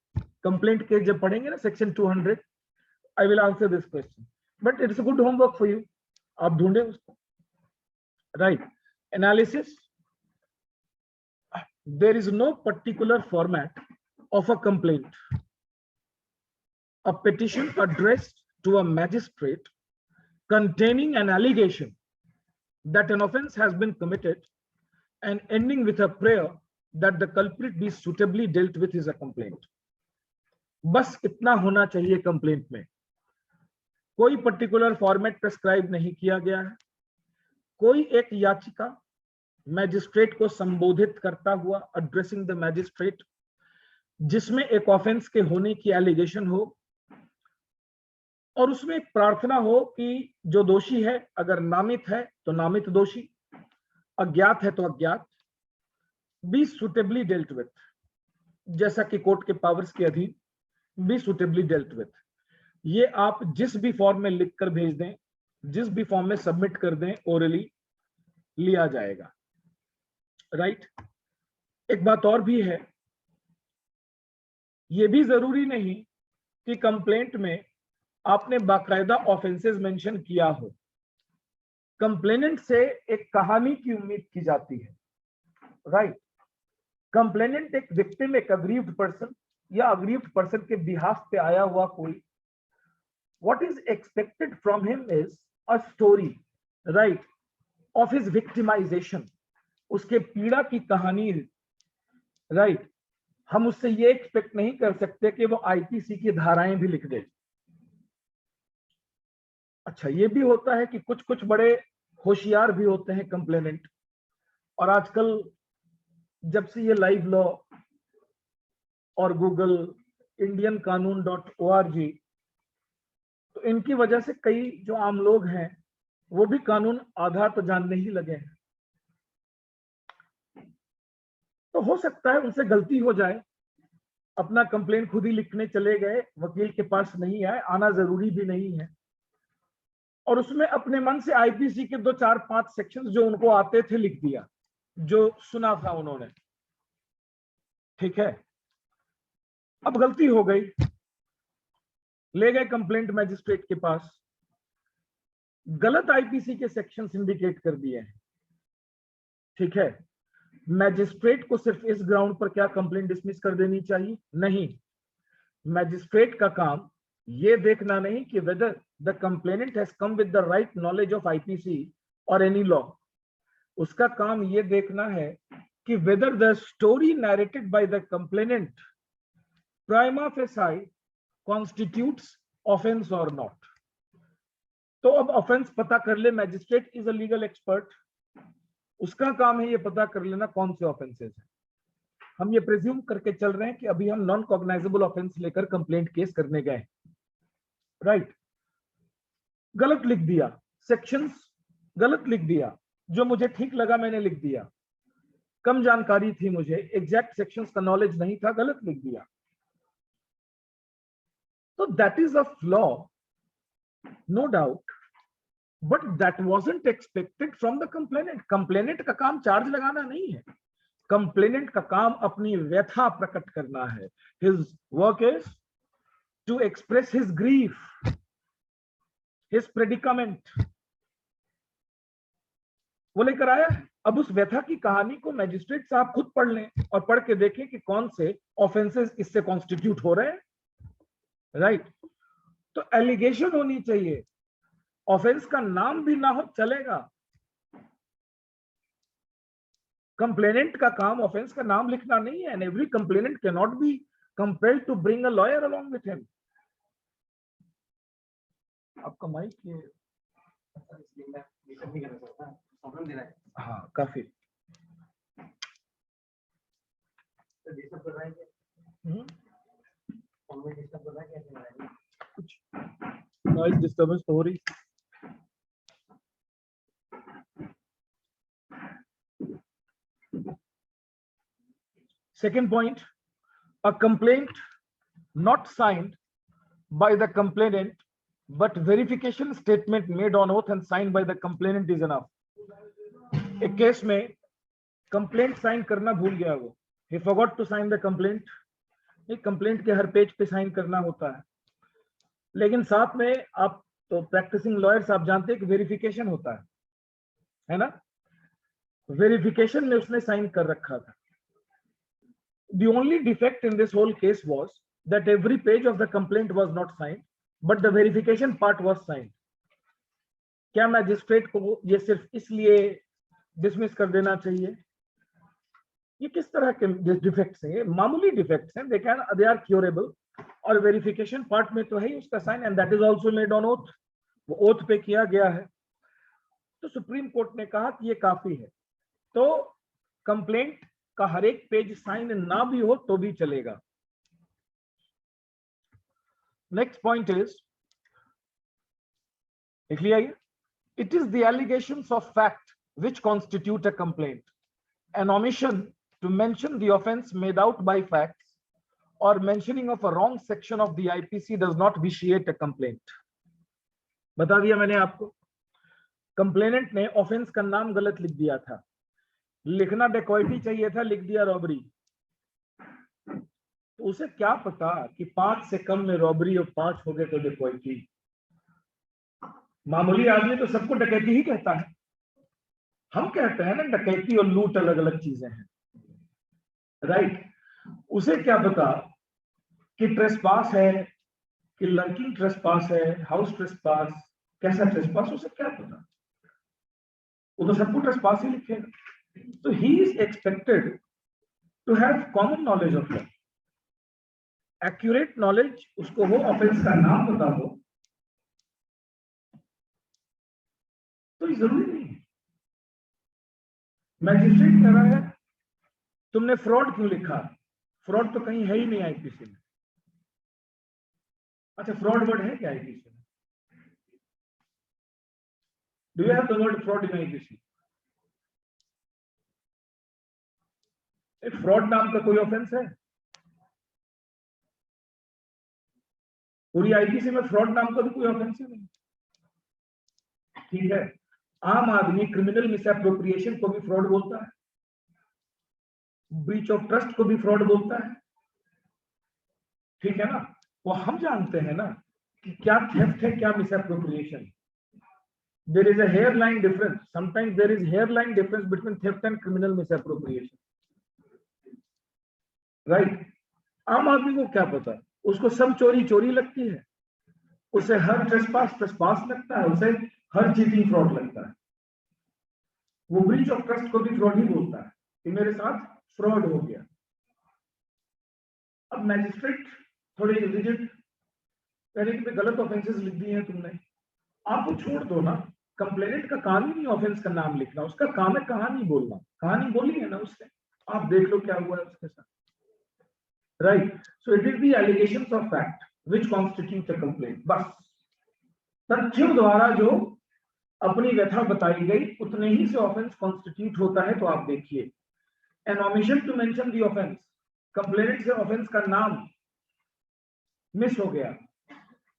कंप्लेंट केस जब पढ़ेंगे ना section 200, I will answer this question, but it's a good homework for you, आप ढूंढे उसको, right. Analysis, there is no particular format of a complaint. A petition addressed to a magistrate containing an allegation that an offense has been committed and ending with a prayer that the culprit be suitably dealt with is a complaint. बस इतना होना चाहिए complaint में, कोई particular format prescribe नहीं किया गया है, कोई एक याचिका मैजिस्ट्रेट को संबोधित करता हुआ, एड्रेसिंग द मैजिस्ट्रेट, जिसमें एक ऑफेंस के होने की एलिगेशन हो और उसमें एक प्रार्थना हो कि जो दोषी है अगर नामित है तो नामित दोषी, अज्ञात है तो अज्ञात, बी सुटेबली डेल्ट विथ, जैसा कि कोर्ट के पावर्स के अधीन, बी सुटेबली डेल्ट विथ। ये आप जिस भी फॉर्म में लिखकर भेज दें, जिस भी फॉर्म में सबमिट कर दें, ओरली लिया जाएगा, राइट। एक बात और भी है, ये भी जरूरी नहीं कि कंप्लेंट में आपने बाकायदा ऑफेंसेस मेंशन किया हो, कंप्लेनेंट से एक कहानी की उम्मीद की जाती है, राइट। कंप्लेनेंट एक विक्टिम, एक अग्रीव्ड पर्सन या अग्रीव्ड पर्सन के बिहाफ पे आया हुआ कोई, what is expected from him is a story, right, of his victimization, उसके पीड़ा की कहानी, राइट। हम उससे ये एक्सपेक्ट नहीं कर सकते कि वो आईपीसी की धाराएं भी लिख दे। अच्छा, ये भी होता है कि कुछ कुछ बड़े होशियार भी होते हैं कंप्लेनेंट, और आजकल जब से ये लाइव लॉ और गूगल इंडियन कानून.org, तो इनकी वजह से कई जो आम लोग हैं वो भी कानून आधा तो जानने ही लगे हैं। तो हो सकता है उनसे गलती हो जाए, अपना कंप्लेंट खुद ही लिखने चले गए, वकील के पास नहीं आए, आना जरूरी भी नहीं है, और उसमें अपने मन से आईपीसी के 2, 4, 5 सेक्शंस जो उनको आते थे लिख दिया, जो सुना था उन्होंने। ठीक है, अब गलती हो गई, ले गए कंप्लेंट मैजिस्ट्रेट के पास, गलत आईपीसी के सेक्शंस इंडिकेट कर दिए हैं। ठीक है, मैजिस्ट्रेट को सिर्फ इस ग्राउंड पर क्या कंप्लेंट डिसमिस कर देनी चाहिए? नहीं, मैजिस्ट्रेट का काम ये देखना नहीं कि whether the complainant has come with the right knowledge of IPC और एनी लॉ। उसका काम ये देखना है कि whether the story narrated by the complainant prima facie constitutes offence और नॉट। तो अब ऑफेंस पता कर ले, magistrate is a legal expert, उसका काम है ये पता कर लेना कौन से ऑफेंसेस हैं। हम ये प्रिज्यूम करके चल रहे हैं कि अभी हम नॉन कॉग्नाइजेबल ऑफेंस लेकर कंप्लेंट केस करने गए, राइट। गलत लिख दिया, सेक्शंस गलत लिख दिया, जो मुझे ठीक लगा मैंने लिख दिया, कम जानकारी थी मुझे, एग्जैक्ट सेक्शंस का नॉलेज नहीं था, गलत लिख दिया। तो that is a flaw, no doubt, but that wasn't expected from the complainant. Complainant का काम चार्ज लगाना नहीं है, कंप्लेनेंट का काम अपनी व्यथा प्रकट करना है। His work is to express his grief, his predicament, वो लेकर आया है। अब उस व्यथा की कहानी को मैजिस्ट्रेट साहब खुद पढ़ लें और पढ़ के देखें कि कौन से ऑफेंसेस इससे कॉन्स्टिट्यूट हो रहे हैं, राइट। तो एलिगेशन होनी चाहिए, ऑफेंस का नाम भी ना हो चलेगा। कंप्लेनेंट का काम ऑफेंस का नाम लिखना नहीं है, and every complainant can not be compelled to bring a lawyer along with him. आपका माइक ये हाँ काफी कुछ नॉइज डिस्टर्बेंस तो हो रही। Second point, a complaint not signed by the complainant but verification statement made on oath and signed by the complainant is enough. एक case में कंप्लेंट साइन करना भूल गया, वो he forgot to sign the complaint। एक complaint के हर page पे sign करना होता है, लेकिन साथ में आप तो प्रैक्टिसिंग लॉयर्स आप जानते हैं कि वेरिफिकेशन होता है ना। वेरिफिकेशन में उसने साइन कर रखा था। The only defect in this whole case was that every page of the complaint was not signed, but the verification part was signed. क्या मैजिस्ट्रेट को ये सिर्फ इसलिए डिसमिस कर देना चाहिए? ये किस तरह के डिफेक्ट्स हैं? ये मामूली डिफेक्ट्स हैं, they can they are curable. और वेरिफिकेशन पार्ट में तो है ही उसका sign, and that is also made on oath, वो ओथ पे किया गया है। तो सुप्रीम कोर्ट ने कहा कि ये काफी है। तो कंप्लेंट का हर एक पेज साइन ना भी हो तो भी चलेगा। नेक्स्ट पॉइंट इज, लिख लिया ये, it is the allegations of fact which constitute a complaint, an omission to mention the offence made out by facts और mentioning of a wrong section of the IPC does not vitiate a complaint. बता दिया मैंने आपको, complainant ने offence का नाम गलत लिख दिया था, लिखना डेकॉइटी चाहिए था, लिख दिया रॉबरी। तो उसे क्या पता कि 5 से कम में रॉबरी और 5 हो गए तो डेकॉइटी। मामूली आदमी तो सबको डकैती ही कहता है। हम कहते हैं ना डकैती और लूट अलग अलग चीजें हैं, राइट। उसे क्या पता कि ट्रेसपास है, कि लर्किंग ट्रेसपास है, हाउस ट्रेसपास, कैसा ट्रेसपास, उसे क्या पता? वो तो सबको ट्रेसपास ही लिखेगा। तो he is expected to have common knowledge of law, accurate knowledge उसको हो, ऑफेंस का नाम पता हो, तो ये जरूरी नहीं है। मैजिस्ट्रेट कह रहा है तुमने फ्रॉड क्यों लिखा? फ्रॉड तो कहीं है ही नहीं आईपीसी में। अच्छा, फ्रॉड वर्ड है क्या आईपीसी में? Do you have the word fraud in IPC? Fraud नाम का कोई ऑफेंस है? पूरी आईपीसी में फ्रॉड नाम का भी कोई ऑफेंस है नहीं। ठीक है, आम आदमी क्रिमिनल मिसएप्रोप्रिएशन को भी फ्रॉड बोलता है। ब्रीच ऑफ ट्रस्ट को भी फ्रॉड बोलता है, ठीक है ना। वो हम जानते हैं ना कि क्या थेफ्ट है, क्या misappropriation. There is a hairline difference, sometimes there is hairline difference between theft and criminal misappropriation, right. आम आदमी को क्या पता, उसको सब चोरी चोरी लगती है, उसे हर ट्रेसपास ट्रेसपास लगता है, उसे हर चीटिंग फ्रॉड लगता है। वो ब्रीच ऑफ ट्रस्ट को भी फ्रॉड ही बोलता है कि मेरे साथ फ्रॉड हो गया। अब मैजिस्ट्रेट थोड़े रिजिड कह कि गलत ऑफेंसेस लिख दिए हैं तुमने, आपको छोड़ दो ना, कंप्लेनेंट का काम ही नहीं ऑफेंस का नाम लिखना, उसका काम है कहानी बोलना, कहानी बोली है ना उससे, आप देख लो क्या हुआ है उसके साथ, right. So it is the allegations of fact which constitute a complaint. बस तथ्यों द्वारा जो अपनी व्यथा बताई गई उतने ही से ऑफेंस कॉन्स्टिट्यूट होता है। तो आप देखिए, an omission to mention the offence, complainant से ऑफेंस का नाम मिस हो गया,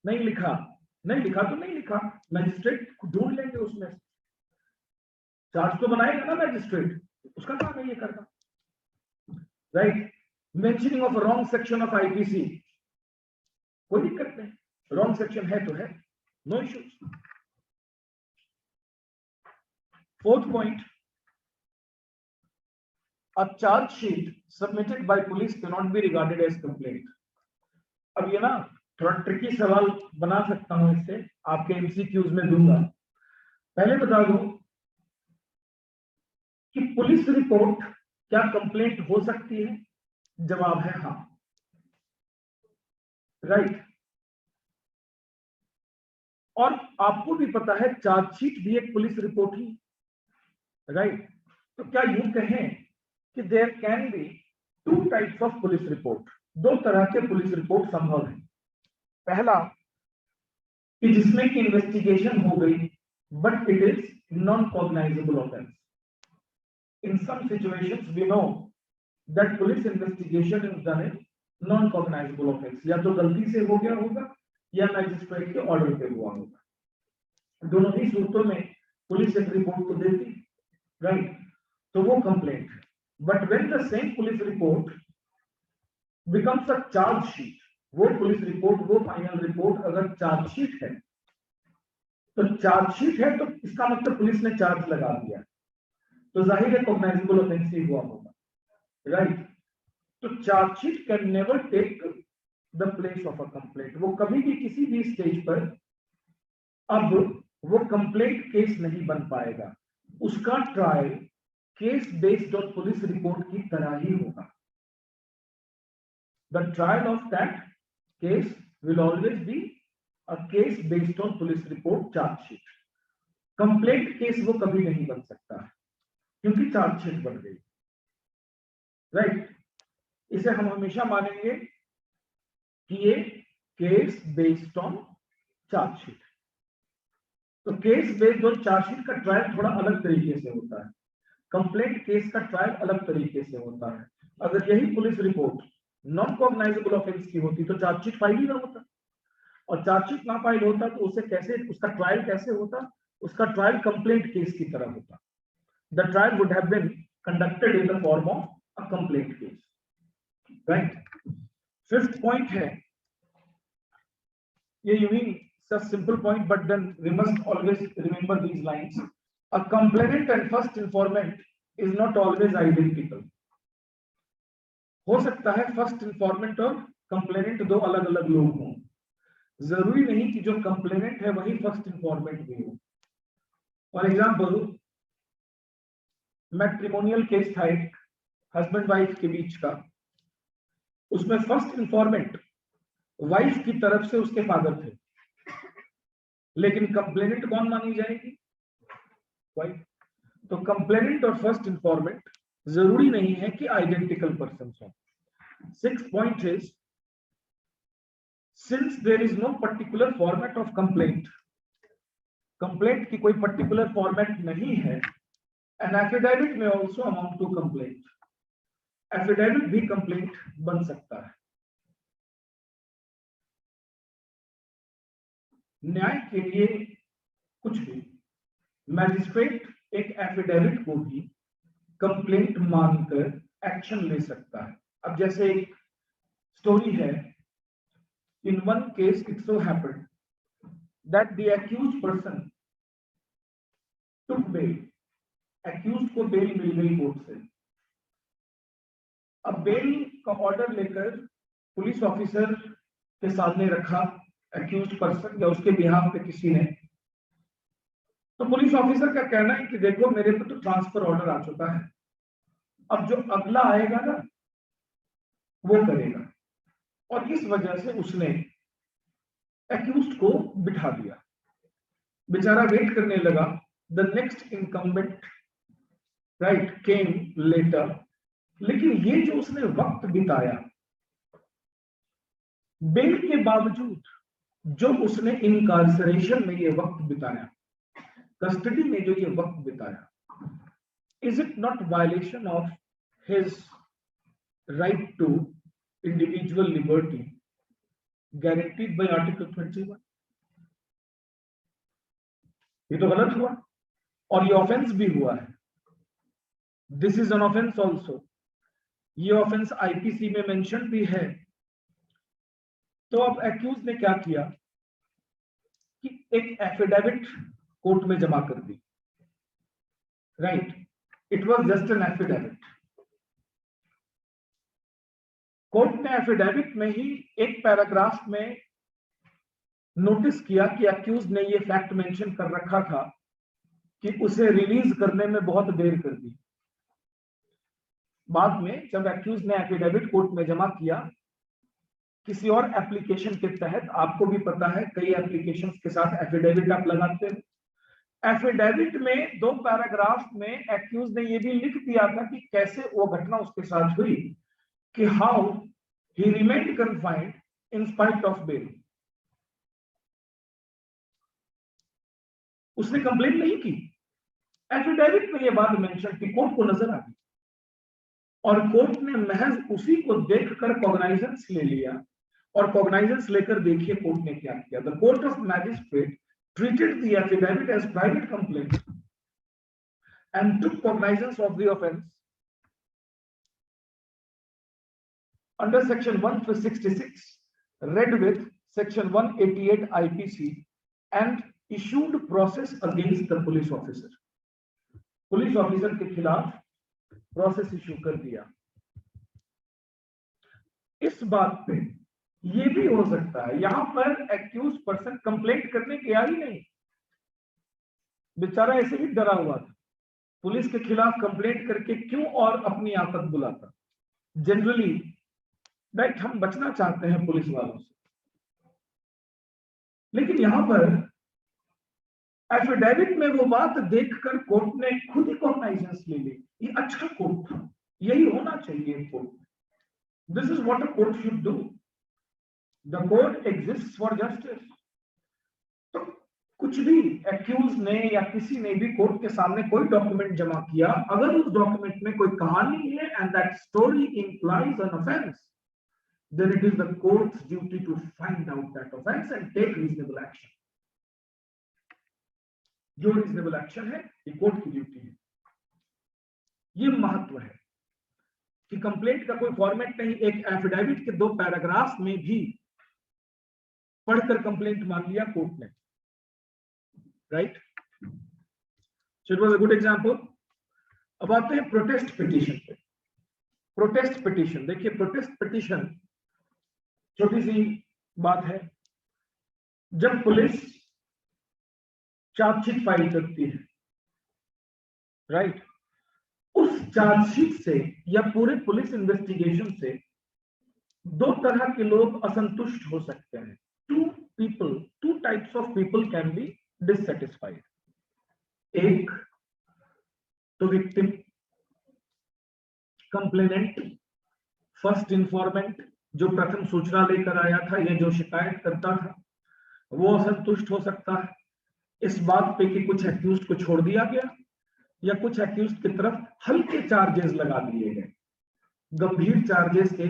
नहीं लिखा, नहीं लिखा तो नहीं लिखा, मैजिस्ट्रेट ढूंढ लेंगे उसमें, चार्ज तो बनाएगा ना मैजिस्ट्रेट, उसका काम है ये करना, right. Mentioning of wrong section of IPC, कोई दिक्कत नहीं, रॉन्ग सेक्शन है तो है, no issues. Fourth point, a charge sheet submitted by police cannot be regarded as complaint। अब ये ना थोड़ा ट्रिकी सवाल बना सकता हूं, इससे आपके एमसीक्यूज में दूंगा। पहले बता दूं कि पुलिस रिपोर्ट क्या कंप्लेंट हो सकती है, जवाब है हाँ, राइट। और आपको भी पता है चार्जशीट भी एक पुलिस रिपोर्ट ही, राइट। तो क्या यूं कहें कि there can be two types of police report, दो तरह के पुलिस रिपोर्ट संभव है। पहला कि जिसमें की इन्वेस्टिगेशन हो गई but it is non cognizable offence. In some situations we know that police investigation is done in non cognizable offence, या तो गलती से हो गया होगा या मैजिस्ट्रेट के ऑर्डर पे हुआ होगा। दोनों ही सूरतों में पुलिस एक रिपोर्ट तो देती, राइट, तो वो कंप्लेंट है। But when the same police report becomes a chargesheet, वो पुलिस रिपोर्ट, वो फाइनल रिपोर्ट अगर चार्जशीट है, तो चार्जशीट है तो इसका मतलब पुलिस ने चार्ज लगा दिया, तो जाहिर है कॉग्नाइजेबल ऑफेंस ही हुआ होगा, राइट। तो charge sheet can never take the place of a complaint, वो कभी भी किसी भी स्टेज पर अब वो कंप्लेंट केस नहीं बन पाएगा, उसका trial case based on police report की तरह ही होगा। The trial of that case will always be a case based on police report charge sheet। Complaint case वो कभी नहीं बन सकता है क्योंकि चार्ज शीट बन गई, राइट। इसे हम हमेशा मानेंगे कि ये case based on charge sheet. तो case based on charge sheet का ट्रायल थोड़ा अलग तरीके से होता है, कंप्लेंट केस का ट्रायल अलग तरीके से होता है। अगर यही police report non cognizable offence की होती तो चार्जशीट फाइल ही ना होता, और चार्जशीट ना फाइल होता तो उसे कैसे, उसका ट्रायल कैसे होता, उसका ट्रायल कंप्लेंट केस की तरह होता। The trial would have been conducted in the form of a complaint case, right. Fifth point है, ये यूं ही simple point but then we must always remember these lines. A complainant and first informant is not always identical. हो सकता है first इंफॉर्मेंट और complainant दो अलग अलग लोग हों, जरूरी नहीं कि जो कंप्लेनेंट है वही फर्स्ट इंफॉर्मेंट भी हो। फॉर एग्जाम्पल, मैट्रिमोनियल केस था एक हस्बैंड वाइफ के बीच का, उसमें फर्स्ट इंफॉर्मेंट वाइफ की तरफ से उसके फादर थे, लेकिन कंप्लेनेंट कौन मानी जाएगी, वाइफ। तो कंप्लेनेंट और फर्स्ट इंफॉर्मेंट जरूरी नहीं है कि आइडेंटिकल पर्सन हो। Sixth point is, since there is no particular format of complaint, complaint की कोई पर्टिकुलर फॉर्मेट नहीं है, an affidavit may also amount to complaint, affidavit भी कंप्लेंट बन सकता है। न्याय के लिए कुछ भी, मैजिस्ट्रेट एक एफिडेविट को भी कंप्लेंट मानकर एक्शन ले सकता है। अब जैसे एक स्टोरी है, in one case it so happened that the accused person took bail, accused को बेल मिल गई कोर्ट से। अब बेल का ऑर्डर लेकर पुलिस ऑफिसर के सामने रखा एक्यूज्ड पर्सन या उसके बिहाफ पे किसी ने, तो पुलिस ऑफिसर का कहना है कि देखो मेरे पे तो ट्रांसफर ऑर्डर आ चुका है, अब जो अगला आएगा ना वो करेगा, और इस वजह से उसने एक्यूज्ड को बिठा दिया। बेचारा वेट करने लगा, the next incumbent right came later, लेकिन ये जो उसने वक्त बिताया बेल के बावजूद, जो उसने इनकार्सरेशन में ये वक्त बिताया, कस्टडी में जो ये वक्त बिताया, is it not violation of his right to individual liberty guaranteed by Article 21? ये तो गलत हुआ और ये ऑफेंस भी हुआ है। This is an offence also, ये ऑफेंस आईपीसी में मेंशन भी है। तो अब एक्यूज ने क्या किया कि एक एफिडेविट कोर्ट में जमा कर दी, right, it was just an affidavit. Court ने एफिडेविट में ही एक पैराग्राफ में नोटिस किया कि एक्यूज ने ये फैक्ट मेंशन कर रखा था कि उसे रिलीज करने में बहुत देर कर दी। बाद में जब एक्यूज ने एफिडेविट कोर्ट में जमा किया किसी और एप्लीकेशन के तहत, आपको भी पता है कई एप्लीकेशंस के साथ एफिडेविट आप लगाते हो, एफिडेविट में 2 पैराग्राफ में एक्यूज ने ये भी लिख दिया था कि कैसे वो घटना उसके साथ हुई, कि how he remained confined in spite of bail. उसने कंप्लेन नहीं की, एफिडेविट में ये बात मेंशन थी, कोर्ट को नजर आ गई और कोर्ट ने महज उसी को देखकर कॉग्नाइजेंस ले लिया। और कॉग्नाइजेंस लेकर देखिए कोर्ट ने क्या किया। The court of magistrate treated the affidavit as private complaint and took cognizance of the offence under section 166 read with section 188 IPC and issued process against the police officer. Police officer के खिलाफ process issue कर दिया। इस बात पे ये भी हो सकता है, यहां पर एक्यूज पर्सन कंप्लेंट करने गया ही नहीं, बेचारा ऐसे ही डरा हुआ था। पुलिस के खिलाफ कंप्लेंट करके क्यों और अपनी आफत बुलाता। जनरली राइट हम बचना चाहते हैं पुलिस वालों से, लेकिन यहां पर एफिडेविट में वो बात देखकर कोर्ट ने खुद ही कॉग्नाइजेंस ले ली। ये अच्छा कोर्ट था, यही होना चाहिए court. This is what a court should do. The court exists for justice. तो कुछ भी एक्यूज ने या किसी ने भी कोर्ट के सामने कोई डॉक्यूमेंट जमा किया, अगर उस डॉक्यूमेंट में कोई कहानी है and that story implies an offence, then it is the court's duty to find out that offense and take reasonable action. जो reasonable action है ये कोर्ट की ड्यूटी है। ये महत्व है कि कंप्लेंट का कोई फॉर्मेट नहीं, एक एफिडेविट के 2 पैराग्राफ में भी पढ़कर कंप्लेंट मान लिया कोर्ट ने, right. So it was a good example. अब आते हैं प्रोटेस्ट पिटीशन पे। प्रोटेस्ट पिटीशन देखिए, प्रोटेस्ट पिटीशन छोटी सी बात है। जब पुलिस चार्जशीट फाइल करती है, राइट, उस चार्जशीट से या पूरे पुलिस इन्वेस्टिगेशन से 2 तरह के लोग असंतुष्ट हो सकते हैं। two types of people can be dissatisfied. एक तो विक्टिम, कंप्लेनेंट, फर्स्ट इन्फॉर्मेंट, जो प्रथम सूचना लेकर आया था या जो शिकायत करता था, वो असंतुष्ट हो सकता है इस बात पे कि कुछ एक्यूज्ड को छोड़ दिया गया या कुछ एक्यूज्ड की तरफ हल्के चार्जेस लगा दिए गए। गंभीर चार्जेस के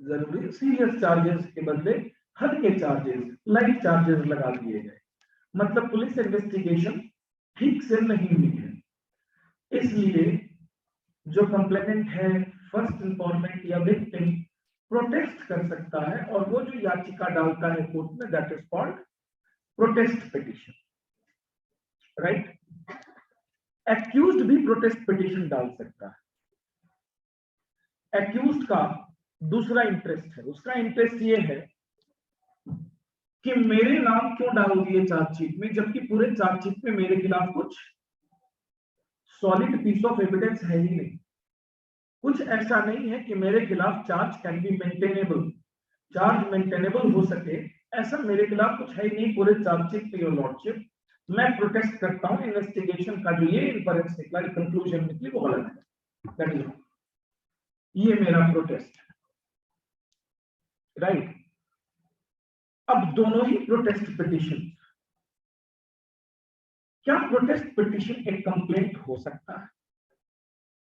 जरूरी सीरियस चार्जेस के बदले हल्के चार्जेस, लाइट चार्जेस लगा दिए गए। मतलब पुलिस इन्वेस्टिगेशन ठीक से नहीं हुई है, इसलिए जो कंप्लेनेंट है, फर्स्ट इंफॉर्मेंट या विक्टिम प्रोटेस्ट कर सकता है, और वो जो याचिका डालता है कोर्ट में, that is called protest petition, right. Accused भी प्रोटेस्ट पिटिशन डाल सकता है। एक्यूज्ड का दूसरा इंटरेस्ट है, उसका इंटरेस्ट ये है कि मेरे नाम क्यों डाल दिए चार्जशीट में, जबकि पूरे चार्जशीट में मेरे खिलाफ कुछ सॉलिड पीस ऑफ एविडेंस है ही नहीं। कुछ ऐसा नहीं है कि मेरे खिलाफ charge can be maintainable, charge maintainable हो सके, ऐसा मेरे खिलाफ कुछ है ही नहीं पूरे चार्जशीट पे, योर लॉर्डशिप। मैं प्रोटेस्ट करता हूं, इन्वेस्टिगेशन का जो ये इन्फरेंस निकला, कंक्लूजन निकली, वो गलत है, दैट इज ये मेरा प्रोटेस्ट है, राइट। अब दोनों ही प्रोटेस्ट पिटिशन, क्या प्रोटेस्ट पिटिशन एक कंप्लेंट हो सकता है?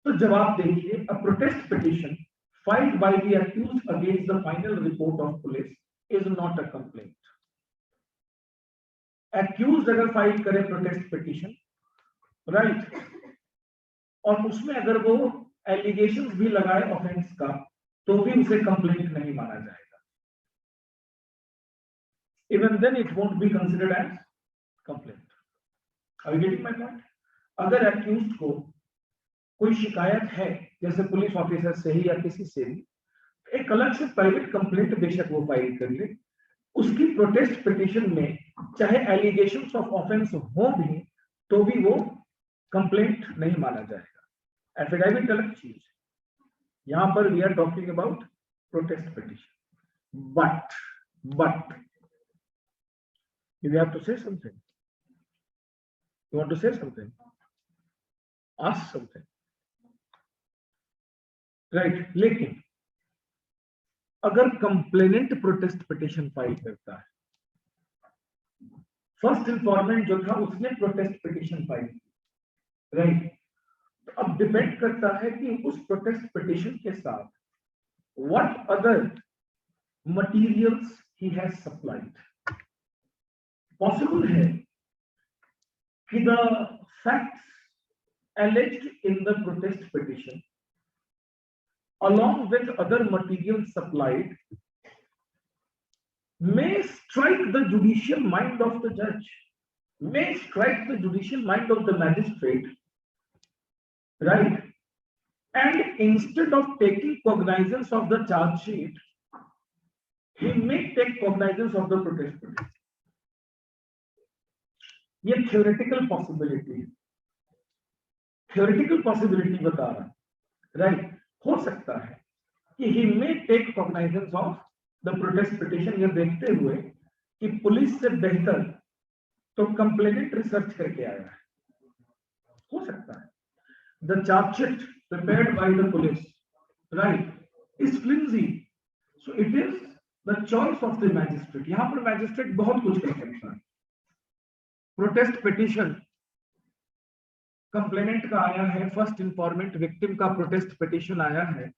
तो जवाब देखिए, a protest petition filed by the accused against the final report of police is not a complaint. Accused अगर फाइल करे प्रोटेस्ट पिटिशन, राइट, और उसमें अगर वो एलिगेशंस भी लगाए ऑफेंस का, तो भी उसे कंप्लेंट नहीं माना जाएगा। Even then it won't be considered as complaint. Are you getting my point? अगर एक्यूज्ड को कोई शिकायत है, जैसे पुलिस ऑफिसर से ही या किसी से भी, एक अलग से प्राइवेट कंप्लेंट बेशक वो फाइल कर ले, उसकी प्रोटेस्ट पिटिशन में चाहे एलिगेशंस ऑफ ऑफेंस हो भी, तो भी वो कंप्लेंट नहीं माना जाएगा। एफिडेविट अलग चीज है, यहां पर we are talking about protest petition. But you have to say something, you want to say something, ask something, right। लेकिन अगर कंप्लेनेंट प्रोटेस्ट पिटिशन फाइल करता है, फर्स्ट इंफॉर्मेंट जो था उसने प्रोटेस्ट पिटिशन फाइल की, राइट, तो अब डिपेंड करता है कि उस प्रोटेस्ट पिटिशन के साथ what other materials he has supplied. Possible है कि the facts alleged in the protest petition along with other materials supplied may strike the judicial mind of the judge, may strike the judicial mind of the magistrate, right, and instead of taking cognizance of the charge sheet, he may take cognizance of the protest petition। ये theoretical possibility है, theoretical possibility बता रहा, right. हो सकता है कि he may take cognizance of the protest petition, ये देखते हुए कि पुलिस से बेहतर तो कंप्लेनेंट रिसर्च करके आया है, हो सकता है। The charge sheet prepared by the police, right, is flimsy, so it is the choice of the magistrate। यहां पर मैजिस्ट्रेट बहुत कुछ कर सकता है। प्रोटेस्ट पिटिशन कंप्लेनेंट का आया है, फर्स्ट इंफॉर्मेंट विक्टिम का प्रोटेस्ट पिटिशन आया है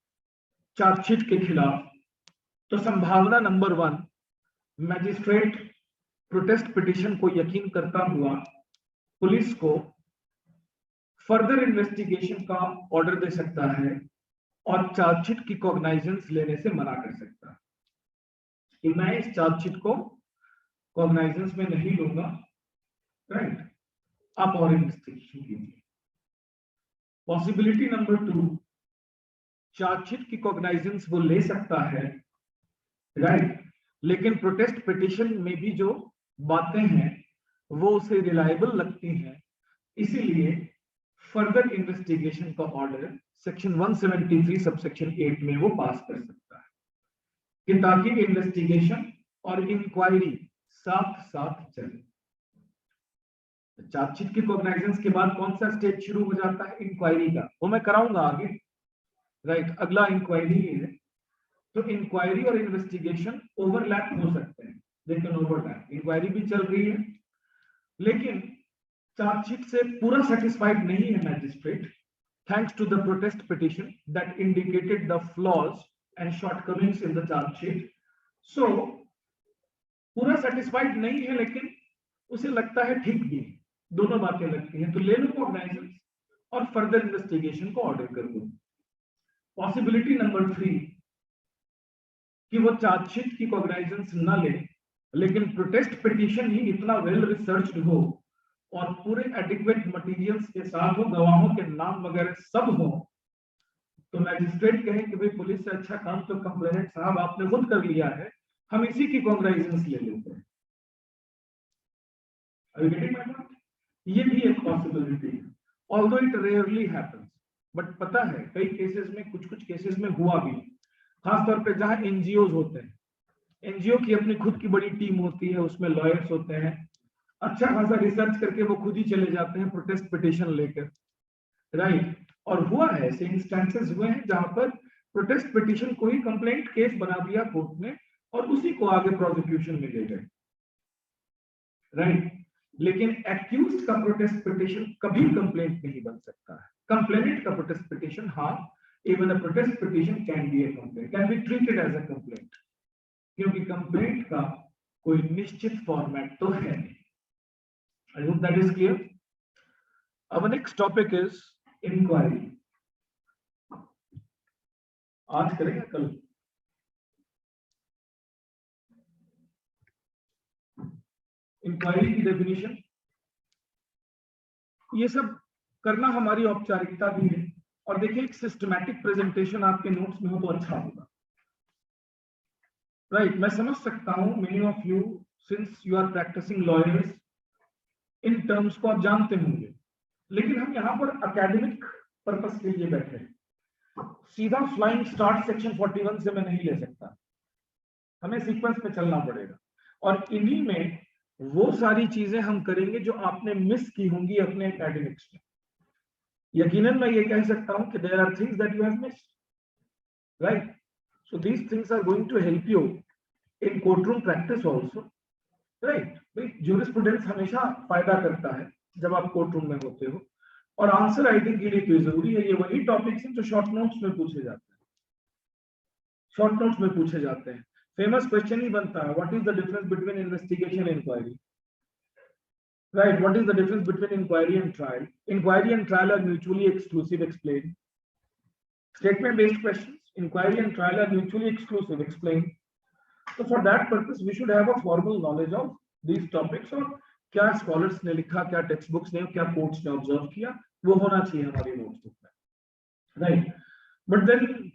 चार्जशीट के खिलाफ, तो संभावना नंबर 1, मैजिस्ट्रेट प्रोटेस्ट पिटिशन को यकीन करता हुआ पुलिस को फर्दर इन्वेस्टिगेशन का ऑर्डर दे सकता है और चार्जशीट की कॉग्नाइजेंस लेने से मना कर सकता है कि मैं इस चार्जशीट को कॉग्नाइजेंस में नहीं लूंगा, राइट, आप और इन्वेस्टिगेशन कीजिए। पॉसिबिलिटी नंबर 2, चार्जशीट की कॉग्नाइजेंस वो ले सकता है, राइट, लेकिन प्रोटेस्ट पिटिशन में भी जो बातें हैं वो उसे रिलायबल लगती हैं, इसीलिए फर्दर इन्वेस्टिगेशन का ऑर्डर सेक्शन 173 सबसेक्शन 8 में वो पास कर सकता है कि ताकि इन्वेस्टिगेशन और इंक्वायरी साथ साथ चले। चार्जशीट की कॉग्नाइजेंस के बाद कौन सा स्टेज शुरू हो जाता है? इंक्वायरी का, वो मैं कराऊंगा आगे, राइट। अगला इंक्वायरी है, तो इंक्वायरी और इन्वेस्टिगेशन ओवरलैप हो सकते हैं, लेकिन ओवरलैप, इंक्वायरी भी चल रही है, लेकिन चार्जशीट से पूरा सेटिस्फाइड नहीं है magistrate, thanks to the protest petition that indicated the flaws and shortcomings in the chargesheet. So पूरा सेटिस्फाइड नहीं है, लेकिन उसे लगता है ठीक भी, दोनों बातें लगती हैं, तो ले लो कॉग्नाइजेंस और फर्दर इन्वेस्टिगेशन को ऑर्डर कर दो। पॉसिबिलिटी नंबर 3 कि वो चार्जशीट की कॉग्नाइजेंस न ले, लेकिन प्रोटेस्ट पिटीशन ही इतना वेल रिसर्च्ड हो और पूरे एडिक्वेट मटेरियल्स के साथ हो, गवाहों के नाम वगैरह सब हो, तो मैजिस्ट्रेट कहे कि भाई पुलिस से अच्छा काम तो कंप्लेनेंट साहब आपने खुद कर लिया है, हम इसी की कॉग्नाइजेंस ले लेते हैं। ये भी एक पॉसिबिलिटी है, although it rarely happens, but पता है कई केसेस में, कुछ केसेस में हुआ भी, खासतौर पे जहां एनजीओज होते हैं, एनजीओ की अपनी खुद की बड़ी टीम होती है, उसमें लॉयर्स होते हैं, अच्छा खासा रिसर्च करके वो खुद ही चले जाते हैं प्रोटेस्ट पिटीशन लेकर, राइट। और हुआ है, ऐसे इंस्टेंसेस हुए हैं जहां पर प्रोटेस्ट पिटीशन को ही कंप्लेंट केस बना दिया कोर्ट ने और उसी को आगे प्रोसिक्यूशन में ले गए, राइट। लेकिन एक्यूज्ड का प्रोटेस्ट पिटीशन कभी कंप्लेंट नहीं बन सकता है। कंप्लेनेंट का प्रोटेस्ट पिटीशन, हाँ, even a protest petition can be a complaint, can be treated as a complaint, क्योंकि कंप्लेंट का कोई निश्चित फॉर्मेट तो है नहीं। I hope that is clear. Our next topic is inquiry. आज करेंगे कल? इंक्वायरी की डेफिनेशन, ये सब करना हमारी औपचारिकता भी है। और देखिए, एक सिस्टमैटिक प्रेजेंटेशन आपके नोट्स में हो तो अच्छा होगा, राइट। मैं समझ सकता हूं many of you, since you are practising lawyers, in terms को आप जानते होंगे, लेकिन हम यहाँ पर एकेडमिक पर्पस के लिए बैठे हैं। सीधा फ्लाइंग स्टार्ट सेक्शन 41 से मैं नहीं ले सकता, हमें सीक्वेंस में चलना पड़ेगा। और इन्हीं में वो सारी चीजें हम करेंगे जो आपने मिस की होंगी अपने एकेडमिक्स में। यकीनन मैं ये कह सकता हूं कि there are things that you have missed, right. So these things are going to help you in courtroom practice also, right. Jurisprudence हमेशा फायदा करता है जब आप कोर्टरूम में होते हो। और आंसर राइटिंग के लिए तो जरूरी है, ये वही टॉपिक्स हैं जो शॉर्ट नोट्स में पूछे जाते हैं, शॉर्ट नोट्स में पूछे जाते हैं। फेमस क्वेश्चन ही बनता है, what is the difference between investigation and inquiry, right. What is the difference between inquiry and trial, inquiry and trial are mutually exclusive, explain. Statement based questions, inquiry and trial are mutually exclusive, explain. So for that purpose we should have a formal knowledge of these topics, और क्या scholars ने लिखा, क्या text books ने, क्या courts ने observe किया, वो होना चाहिए हमारी नोटबुक में, राइट। बट देन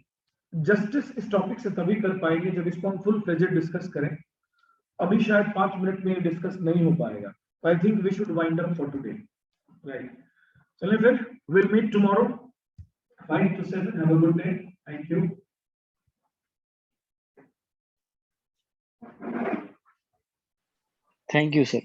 जस्टिस इस टॉपिक से तभी कर पाएंगे जब इसको हम फुल फ्लेजेड डिस्कस करें। अभी शायद 5 मिनट में डिस्कस नहीं हो पाएगा, I think we should wind up for today, right. चलिए फिर, will meet tomorrow 5 to 7. Have a good day, thank you. Thank you, sir.